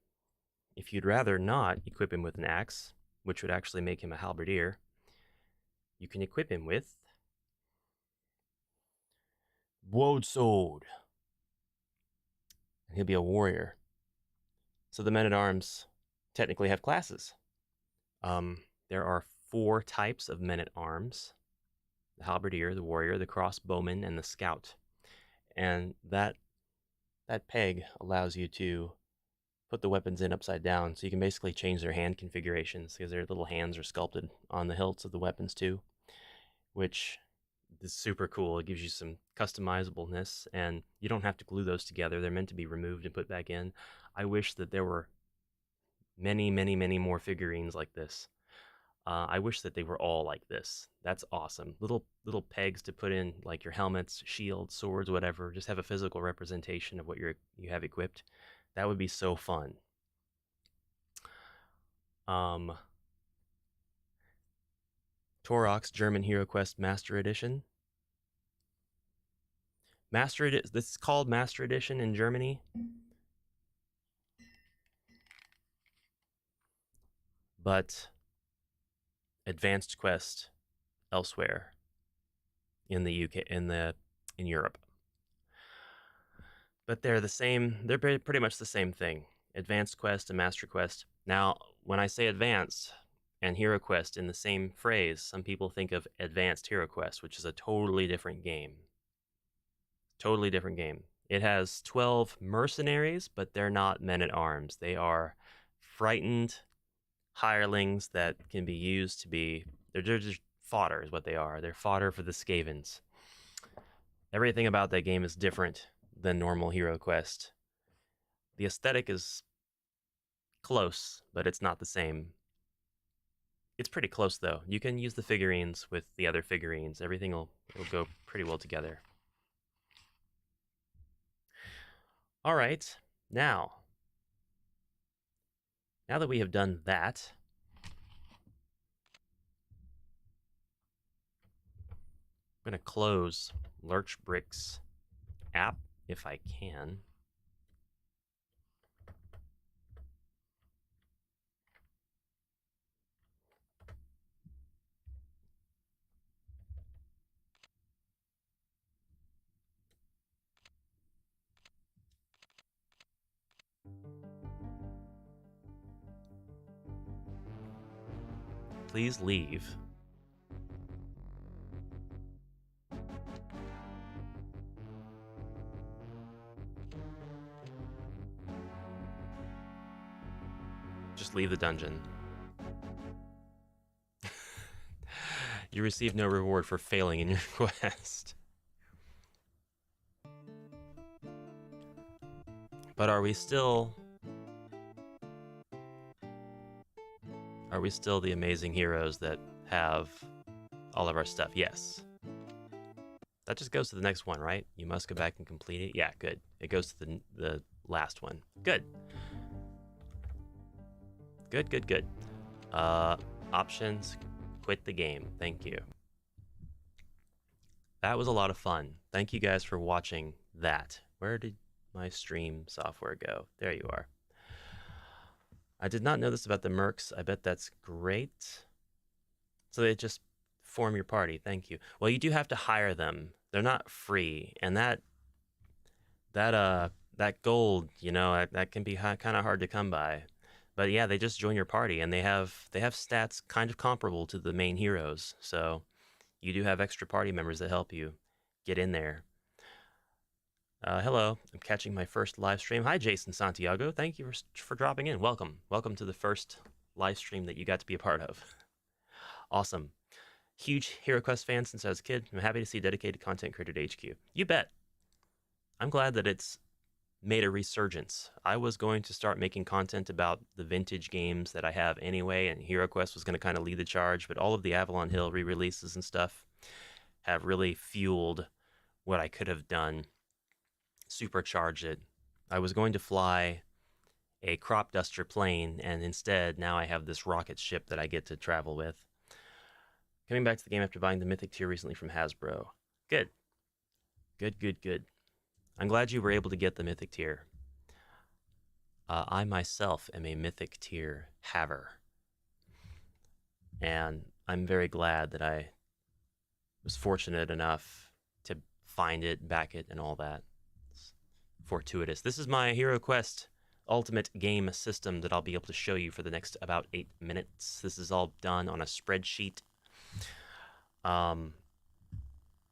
if you'd rather not equip him with an axe, which would actually make him a halberdier, you can equip him with broadsword. And he'll be a warrior. So the men-at-arms technically have classes. There are 4 types of men-at-arms: the halberdier, the warrior, the crossbowman, and the scout. And that peg allows you to put the weapons in upside down, so you can basically change their hand configurations, because their little hands are sculpted on the hilts of the weapons too, which is super cool. It gives you some customizableness, and you don't have to glue those together. They're meant to be removed and put back in. I wish that there were many more figurines like this. I wish that they were all like this. That's awesome. Little pegs to put in, like your helmets, shields, swords, whatever. Just have a physical representation of what you have equipped. That would be so fun. Torok's German HeroQuest Master Edition. This is called Master Edition in Germany. But Advanced Quest elsewhere in the UK, in Europe. But they're the same. They're pretty much the same thing. Advanced Quest and Master Quest. Now, when I say advanced and HeroQuest in the same phrase, some people think of Advanced HeroQuest, which is a totally different game. Totally different game. It has 12 mercenaries, but they're not men-at-arms. They are frightened hirelings that can be used to be... They're just fodder is what they are. They're fodder for the Skavens. Everything about that game is different than normal HeroQuest. The aesthetic is close, but it's not the same. It's pretty close, though. You can use the figurines with the other figurines. Everything will go pretty well together. All right, now that we have done that, I'm going to close Lurchbrick's app if I can. Please leave. Just leave the dungeon. You receive no reward for failing in your quest. But are we still the amazing heroes that have all of our stuff? Yes. That just goes to the next one, right? You must go back and complete it. Yeah, good. It goes to the last one. Good. Good. Options, quit the game. Thank you. That was a lot of fun. Thank you guys for watching that. Where did my stream software go? There you are. I did not know this about the mercs. I bet that's great. So they just form your party. Thank you. Well, you do have to hire them. They're not free, and that gold, you know, that can be kind of hard to come by. But yeah, they just join your party, and they have stats kind of comparable to the main heroes. So you do have extra party members that help you get in there. Hello, I'm catching my first live stream. Hi, Jason Santiago. Thank you for dropping in. Welcome to the first live stream that you got to be a part of. Awesome. Huge HeroQuest fan since I was a kid. I'm happy to see dedicated content creator to HQ. You bet. I'm glad that it's made a resurgence. I was going to start making content about the vintage games that I have anyway, and HeroQuest was going to kind of lead the charge, but all of the Avalon Hill re-releases and stuff have really fueled what I could have done, supercharged it. I was going to fly a crop duster plane, and instead now I have this rocket ship that I get to travel with. Coming back to the game after buying the Mythic tier recently from Hasbro. Good. I'm glad you were able to get the Mythic tier. I myself am a Mythic tier haver. And I'm very glad that I was fortunate enough to find it, back it, and all that. It's fortuitous. This is my HeroQuest Ultimate Game system that I'll be able to show you for the next about 8 minutes. This is all done on a spreadsheet.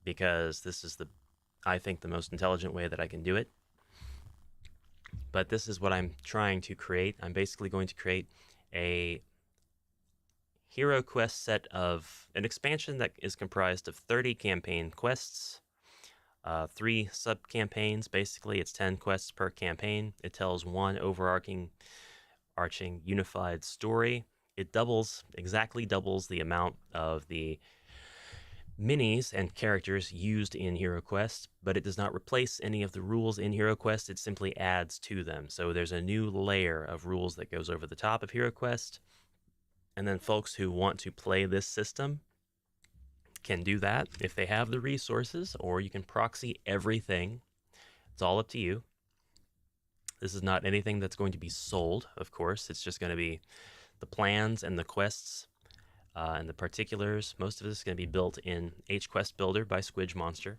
Because this is I think the most intelligent way that I can do it. But this is what I'm trying to create. I'm basically going to create a HeroQuest set of an expansion that is comprised of 30 campaign quests, 3 sub-campaigns. Basically, it's 10 quests per campaign. It tells one overarching unified story. It exactly doubles the amount of the minis and characters used in HeroQuest, but it does not replace any of the rules in HeroQuest. It simply adds to them. So there's a new layer of rules that goes over the top of HeroQuest, and then folks who want to play this system can do that if they have the resources, or you can proxy everything. It's all up to you. This is not anything that's going to be sold, of course. It's just going to be the plans and the quests And the particulars, most of this is going to be built in HeroQuest Builder by Squidge Monster.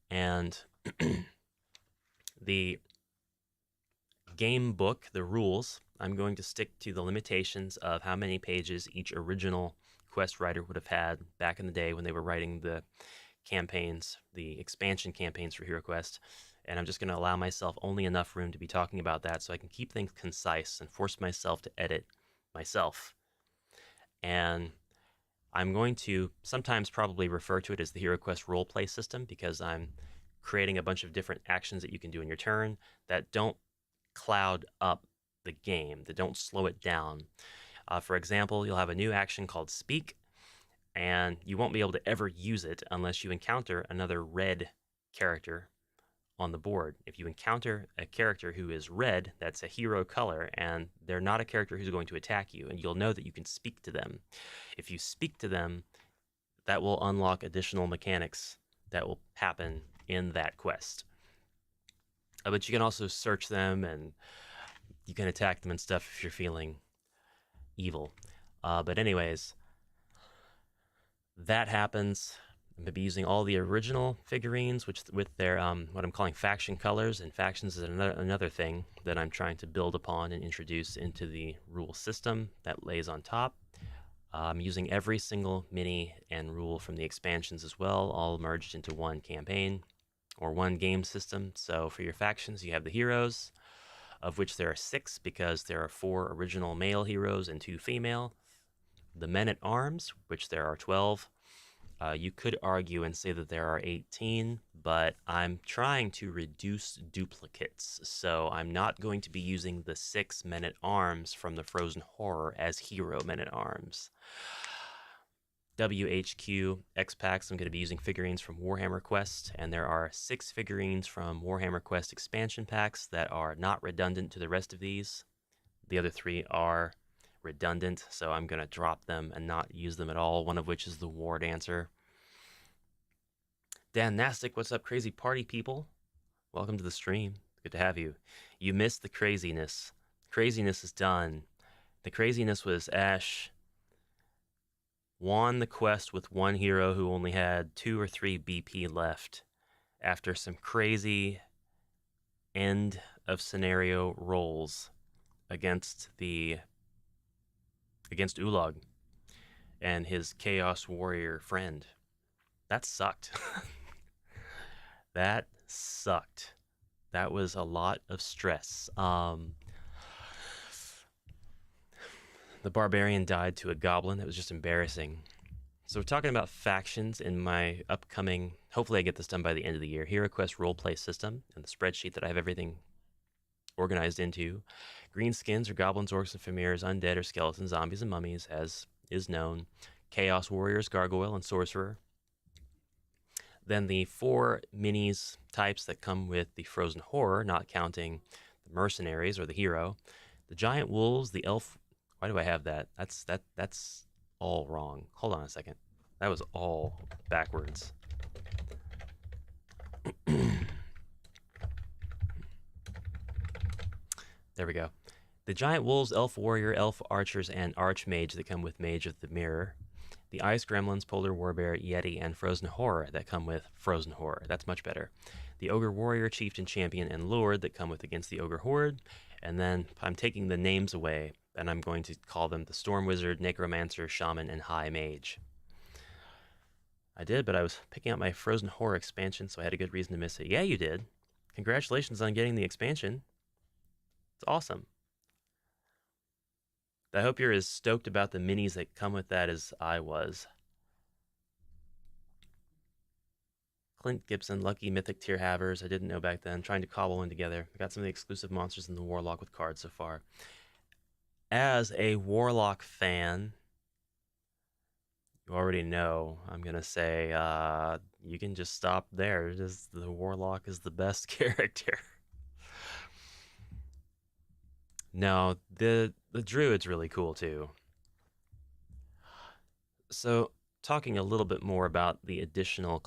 And the game book, the rules, I'm going to stick to the limitations of how many pages each original quest writer would have had back in the day when they were writing the campaigns, the expansion campaigns for HeroQuest. And I'm just going to allow myself only enough room to be talking about that so I can keep things concise and force myself to edit myself. And I'm going to sometimes probably refer to it as the HeroQuest roleplay system because I'm creating a bunch of different actions that you can do in your turn that don't cloud up the game, that don't slow it down. For example, you'll have a new action called Speak, and you won't be able to ever use it unless you encounter another red character on the board. If you encounter a character who is red, that's a hero color, and they're not a character who's going to attack you, and you'll know that you can speak to them. If you speak to them, that will unlock additional mechanics that will happen in that quest. But you can also search them, and you can attack them and stuff if you're feeling evil. But anyways, that happens. I'm going to be using all the original figurines, which with their what I'm calling faction colors, and factions is another thing that I'm trying to build upon and introduce into the rule system that lays on top. I'm using every single mini and rule from the expansions as well, all merged into one campaign or one game system. So for your factions, you have the heroes, of which there are 6 because there are 4 original male heroes and 2 female. The men-at-arms, which there are 12. You could argue and say that there are 18, but I'm trying to reduce duplicates, so I'm not going to be using the 6 men-at-arms from the Frozen Horror as hero men-at-arms. WHQ X-Packs, I'm going to be using figurines from Warhammer Quest, and there are 6 figurines from Warhammer Quest expansion packs that are not redundant to the rest of these. The other 3 are redundant, so I'm going to drop them and not use them at all, one of which is the War Dancer. Dan Nastic, what's up, crazy party people? Welcome to the stream. Good to have you. You missed the craziness. Craziness is done. The craziness was Ash won the quest with one hero who only had 2 or 3 BP left after some crazy end of scenario rolls against Ulag and his Chaos Warrior friend. That sucked. That sucked. That was a lot of stress. The barbarian died to a goblin. That was just embarrassing. So we're talking about factions in my upcoming, hopefully I get this done by the end of the year, HeroQuest roleplay system, and the spreadsheet that I have everything organized into. Greenskins are goblins, orcs, and familiars, undead or skeletons, zombies, and mummies, as is known. Chaos warriors, gargoyle, and sorcerer. Then the 4 minis types that come with the Frozen Horror, not counting the mercenaries or the hero. The giant wolves, the elf. Why do I have that? That's all wrong. Hold on a second. That was all backwards. There we go. The giant wolves, elf warrior, elf archers, and archmage that come with Mage of the Mirror. The ice gremlins, polar warbear, yeti, and frozen horror that come with Frozen Horror. That's much better. The ogre warrior, chieftain, champion, and lord that come with Against the Ogre Horde. And then I'm taking the names away, and I'm going to call them the Storm Wizard, Necromancer, Shaman, and High Mage. I did, but I was picking out my Frozen Horror expansion, so I had a good reason to miss it. Yeah, you did. Congratulations on getting the expansion. It's awesome. I hope you're as stoked about the minis that come with that as I was. Clint Gibson, Lucky Mythic Tier Havers. I didn't know back then. Trying to cobble one together. I got some of the exclusive monsters in the Warlock with cards so far. As a Warlock fan, you already know I'm going to say you can just stop there. Just the Warlock is the best character. No, the Druid's really cool too. So, talking a little bit more about the additional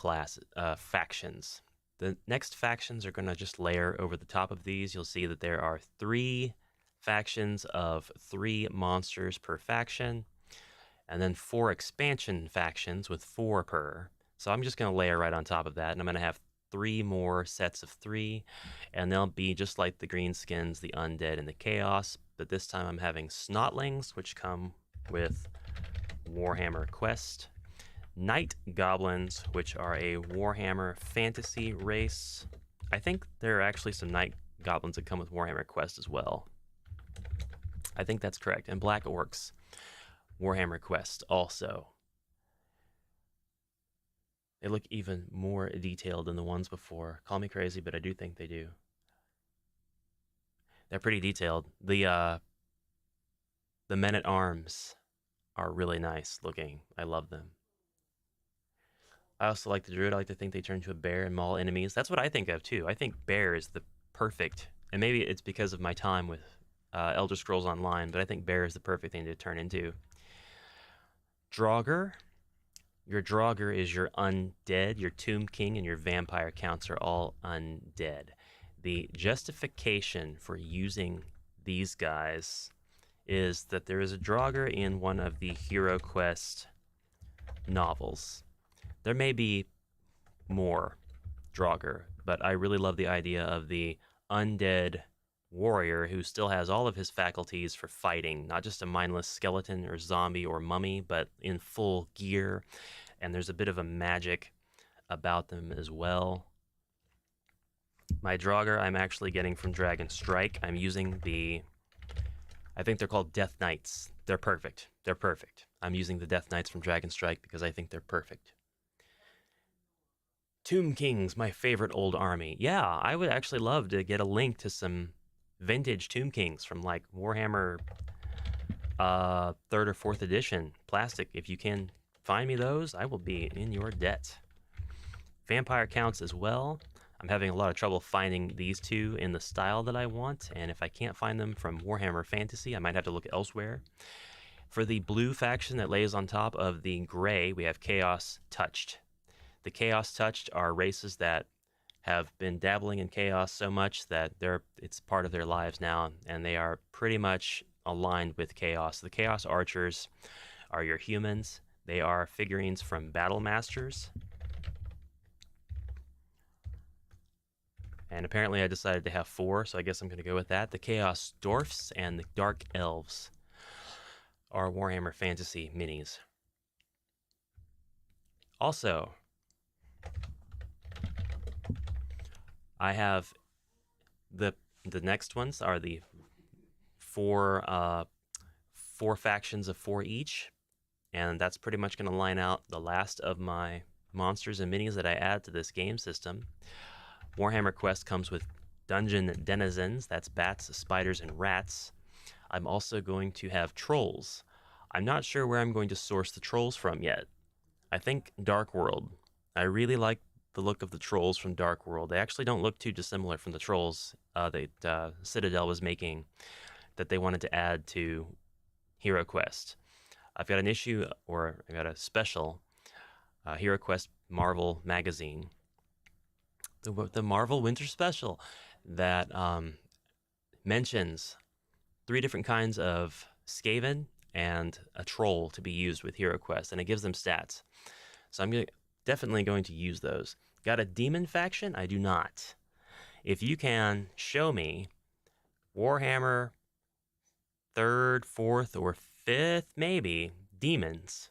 factions. The next factions are going to just layer over the top of these. You'll see that there are 3 factions of 3 monsters per faction. and then 4 expansion factions with 4 per. So I'm just going to layer right on top of that, and I'm going to have 3 more sets of 3, and they'll be just like the greenskins, the undead, and the chaos, but this time I'm having snotlings, which come with Warhammer Quest, night goblins, which are a Warhammer fantasy race. I think there are actually some night goblins that come with Warhammer Quest as well. I think that's correct. And black orcs, Warhammer Quest also. They look even more detailed than the ones before. Call me crazy, but I do think they do. They're pretty detailed. The men-at-arms are really nice looking. I love them. I also like the druid. I like to think they turn into a bear and maul enemies. That's what I think of too. I think bear is the perfect, and maybe it's because of my time with Elder Scrolls Online, but I think bear is the perfect thing to turn into. Draugr. Your Draugr is your undead. Your Tomb King and your vampire counts are all undead. The justification for using these guys is that there is a Draugr in one of the HeroQuest novels. There may be more Draugr, but I really love the idea of the undead warrior who still has all of his faculties for fighting, not just a mindless skeleton or zombie or mummy, but in full gear. And there's a bit of a magic about them as well. My Draugr I'm actually getting from Dragon Strike. I'm using I think they're called Death Knights. They're perfect. They're perfect. I'm using the Death Knights from Dragon Strike because I think they're perfect. Tomb Kings, my favorite old army. Yeah, I would actually love to get a link to some vintage Tomb Kings from like Warhammer 3rd or 4th edition plastic. If you can find me those, I will be in your debt. Vampire counts as well. I'm having a lot of trouble finding these two in the style that I want, and if I can't find them from Warhammer Fantasy, I might have to look elsewhere. For the blue faction that lays on top of the gray, we have Chaos Touched. The Chaos Touched are races that have been dabbling in chaos so much that it's part of their lives now, and they are pretty much aligned with chaos. The Chaos Archers are your humans. They are figurines from Battle Masters. And apparently I decided to have 4, so I guess I'm going to go with that. The Chaos Dwarfs and the Dark Elves are Warhammer Fantasy minis. Also, I have the next ones are the 4 factions of 4 each, and that's pretty much going to line out the last of my monsters and minis that I add to this game system. Warhammer Quest comes with dungeon denizens, that's bats, spiders, and rats. I'm also going to have trolls. I'm not sure where I'm going to source the trolls from yet. I think Dark World. I really like the look of the trolls from Dark World. They actually don't look too dissimilar from the trolls that Citadel was making that they wanted to add to HeroQuest. I've got an issue, or I got a special HeroQuest Marvel magazine, the Marvel Winter Special, that mentions 3 different kinds of Skaven and a troll to be used with HeroQuest, and it gives them stats. So I'm definitely going to use those. Got a demon faction? I do not. If you can show me Warhammer 3rd, 4th, or 5th, maybe, demons,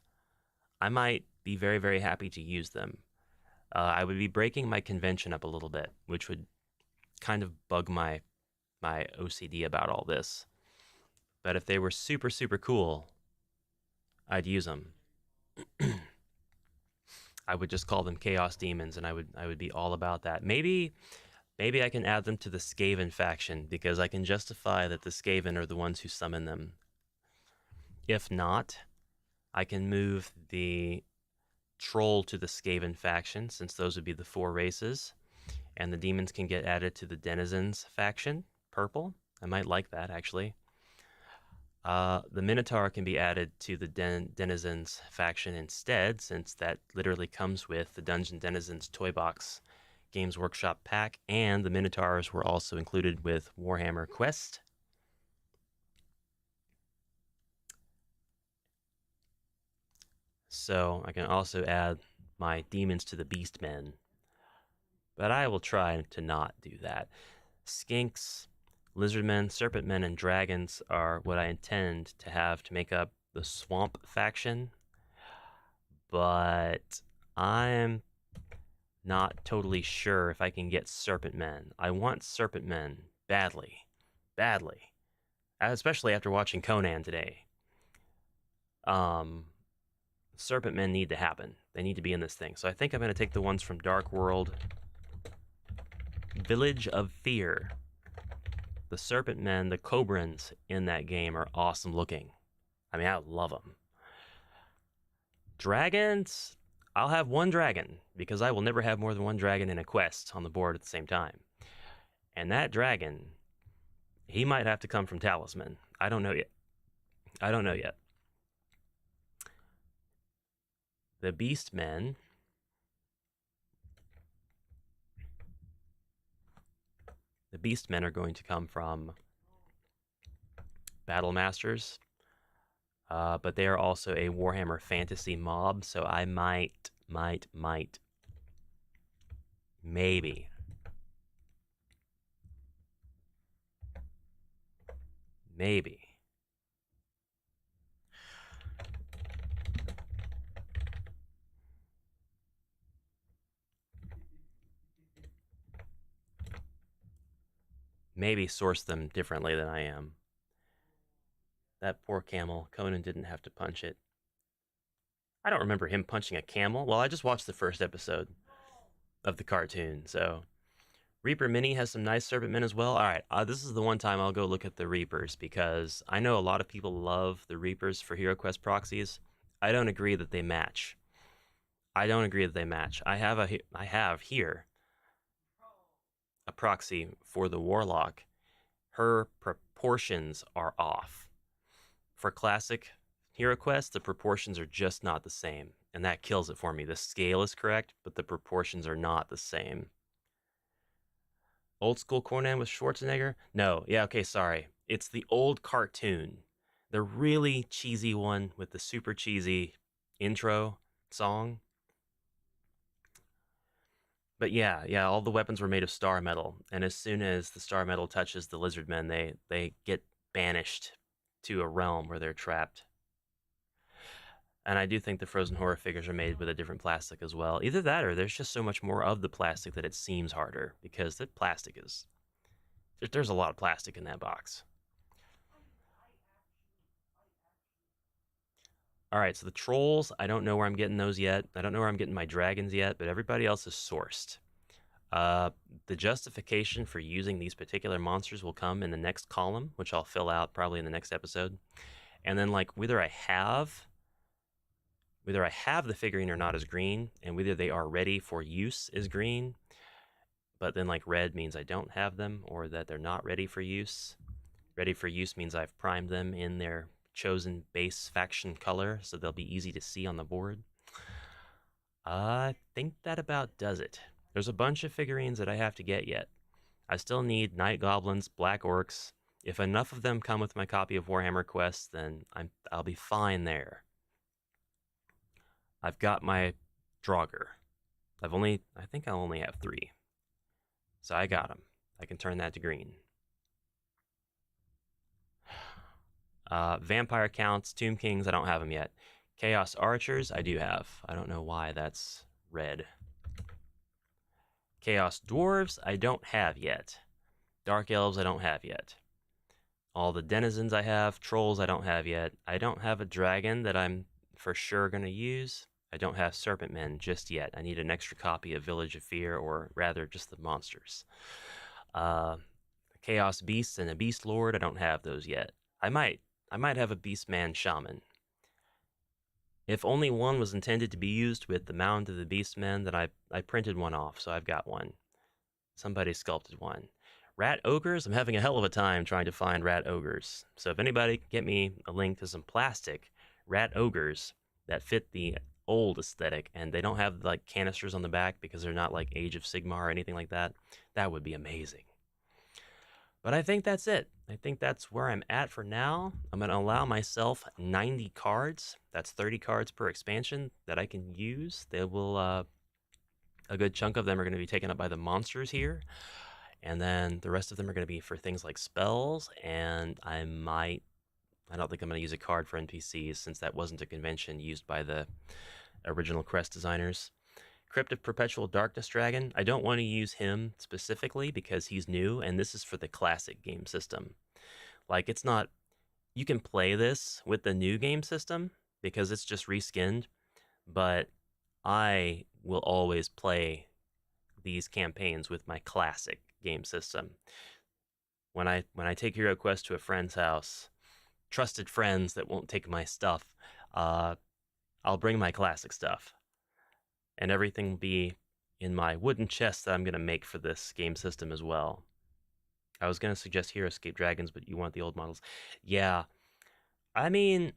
I might be very, very happy to use them. I would be breaking my convention up a little bit, which would kind of bug my OCD about all this. But if they were super, super cool, I'd use them. I would just call them Chaos Demons, and I would be all about that. Maybe I can add them to the Skaven faction, because I can justify that the Skaven are the ones who summon them. If not, I can move the Troll to the Skaven faction, since those would be the 4 races, and the demons can get added to the Denizens faction, purple. I might like that, actually. The Minotaur can be added to the Denizens faction instead, since that literally comes with the Dungeon Denizens Toy Box Games Workshop pack, and the Minotaurs were also included with Warhammer Quest. So I can also add my demons to the beastmen. But I will try to not do that. Skinks, lizardmen, serpentmen, and dragons are what I intend to have to make up the swamp faction. But I'm not totally sure if I can get serpentmen. I want serpentmen badly. Badly. Especially after watching Conan today. Serpentmen need to happen. They need to be in this thing. So I think I'm going to take the ones from Dark World. Village of Fear. The Serpentmen, the Cobrans in that game are awesome looking. I mean, I love them. Dragons, I'll have one dragon, because I will never have more than one dragon in a quest on the board at the same time. And that dragon, he might have to come from Talisman. I don't know yet. I don't know yet. The Beastmen. The Beastmen are going to come from Battle Masters. But they are also a Warhammer Fantasy mob, so I might, maybe. Maybe source them differently than I am. That poor camel. Conan didn't have to punch it. I don't remember him punching a camel. Well, I just watched the first episode of the cartoon, so. Reaper Mini has some nice Serpentmen as well. All right, this is the one time I'll go look at the Reapers, because I know a lot of people love the Reapers for HeroQuest proxies. I don't agree that they match. I have here a proxy for the Warlock. Her proportions are off. For classic HeroQuest, the proportions are just not the same, and that kills it for me. The scale is correct, but the proportions are not the same. Old school Conan with Schwarzenegger? No, yeah, okay, sorry. It's the old cartoon. The really cheesy one with the super cheesy intro song. But yeah, all the weapons were made of star metal, and as soon as the star metal touches the lizardmen, they get banished to a realm where they're trapped. And I do think the Frozen Horror figures are made with a different plastic as well. Either that, or there's just so much more of the plastic that it seems harder, because the plastic is... There's a lot of plastic in that box. Alright, so the trolls, I don't know where I'm getting those yet. I don't know where I'm getting my dragons yet, but everybody else is sourced. The justification for using these particular monsters will come in the next column, which I'll fill out probably in the next episode. And then, like, whether I have the figurine or not is green, and whether they are ready for use is green. But then, like, red means I don't have them, or that they're not ready for use. Ready for use means I've primed them in their chosen base faction color, so they'll be easy to see on the board. I think that about does it. There's a bunch of figurines that I have to get yet. I still need Night Goblins, Black Orcs. If enough of them come with my copy of Warhammer Quest, then I'll be fine there. I've got my Draugr. I think I'll only have 3. So I got them. I can turn that to green. Vampire Counts, Tomb Kings, I don't have them yet. Chaos Archers, I do have. I don't know why that's red. Chaos Dwarves, I don't have yet. Dark Elves, I don't have yet. All the Denizens I have. Trolls, I don't have yet. I don't have a Dragon that I'm for sure going to use. I don't have Serpentmen just yet. I need an extra copy of Village of Fear, or rather just the monsters. Chaos Beasts and a Beast Lord, I don't have those yet. I might have a Beastman Shaman. If only one was intended to be used with the Mound of the Beastmen, then I printed one off, so I've got one. Somebody sculpted one. Rat Ogres, I'm having a hell of a time trying to find Rat Ogres. So if anybody can get me a link to some plastic Rat Ogres that fit the old aesthetic, and they don't have like canisters on the back because they're not like Age of Sigmar or anything like that, that would be amazing. But I think that's it. I think that's where I'm at for now. I'm going to allow myself 90 cards. That's 30 cards per expansion that I can use. They will, a good chunk of them are going to be taken up by the monsters here. And then the rest of them are going to be for things like spells. And I don't think I'm going to use a card for NPCs since that wasn't a convention used by the original Crest designers. Crypt of Perpetual Darkness Dragon. I don't want to use him specifically because he's new, and this is for the classic game system. Like, it's not... You can play this with the new game system because it's just reskinned, but I will always play these campaigns with my classic game system. When I take HeroQuest to a friend's house, trusted friends that won't take my stuff, I'll bring my classic stuff. And everything will be in my wooden chest that I'm going to make for this game system as well. I was going to suggest HeroScape Dragons, but you want the old models. Yeah. I mean,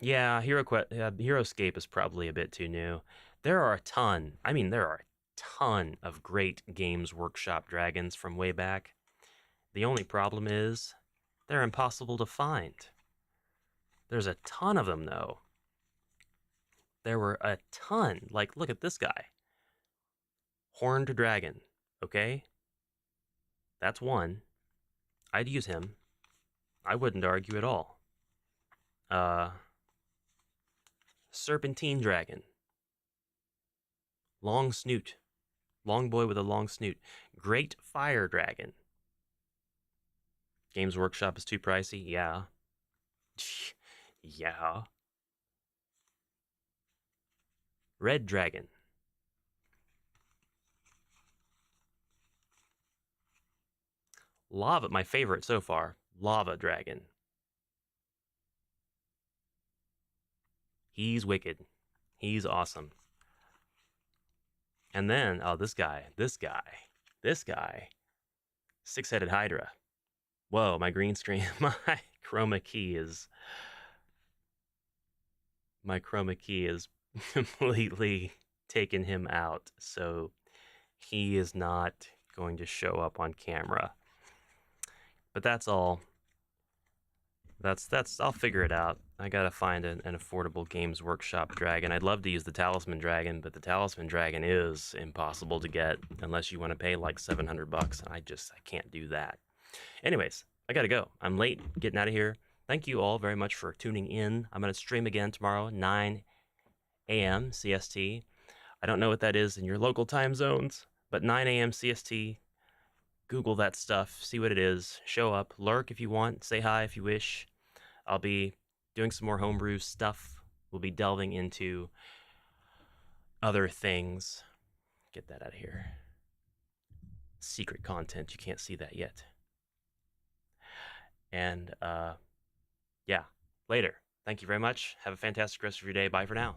yeah, HeroScape is probably a bit too new. There are a ton of great Games Workshop dragons from way back. The only problem is they're impossible to find. There's a ton of them, though. There were a ton. Like, look at this guy. Horned Dragon. Okay? That's one. I'd use him. I wouldn't argue at all. Serpentine Dragon. Long snoot. Long boy with a long snoot. Great Fire Dragon. Games Workshop is too pricey? Yeah. Yeah. Red Dragon. Lava, my favorite so far. Lava Dragon. He's wicked. He's awesome. And then, oh, this guy. Six-headed Hydra. Whoa, my green screen, my chroma key is completely taken him out, so he is not going to show up on camera. But that's all. I'll figure it out. I gotta find an affordable Games Workshop dragon. I'd love to use the Talisman Dragon, but the Talisman Dragon is impossible to get unless you want to pay like $700, and I can't do that. Anyways, I gotta go. I'm late getting out of here. Thank you all very much for tuning in. I'm gonna stream again tomorrow, 9 a.m. CST. I don't know what that is in your local time zones, but 9 a.m. CST. Google that stuff, see what it is, show up, lurk if you want, say hi if you wish. I'll be doing some more homebrew stuff. We'll be delving into other things. Get that out of here. Secret content, you can't see that yet. And yeah, later. Thank you very much. Have a fantastic rest of your day. Bye for now.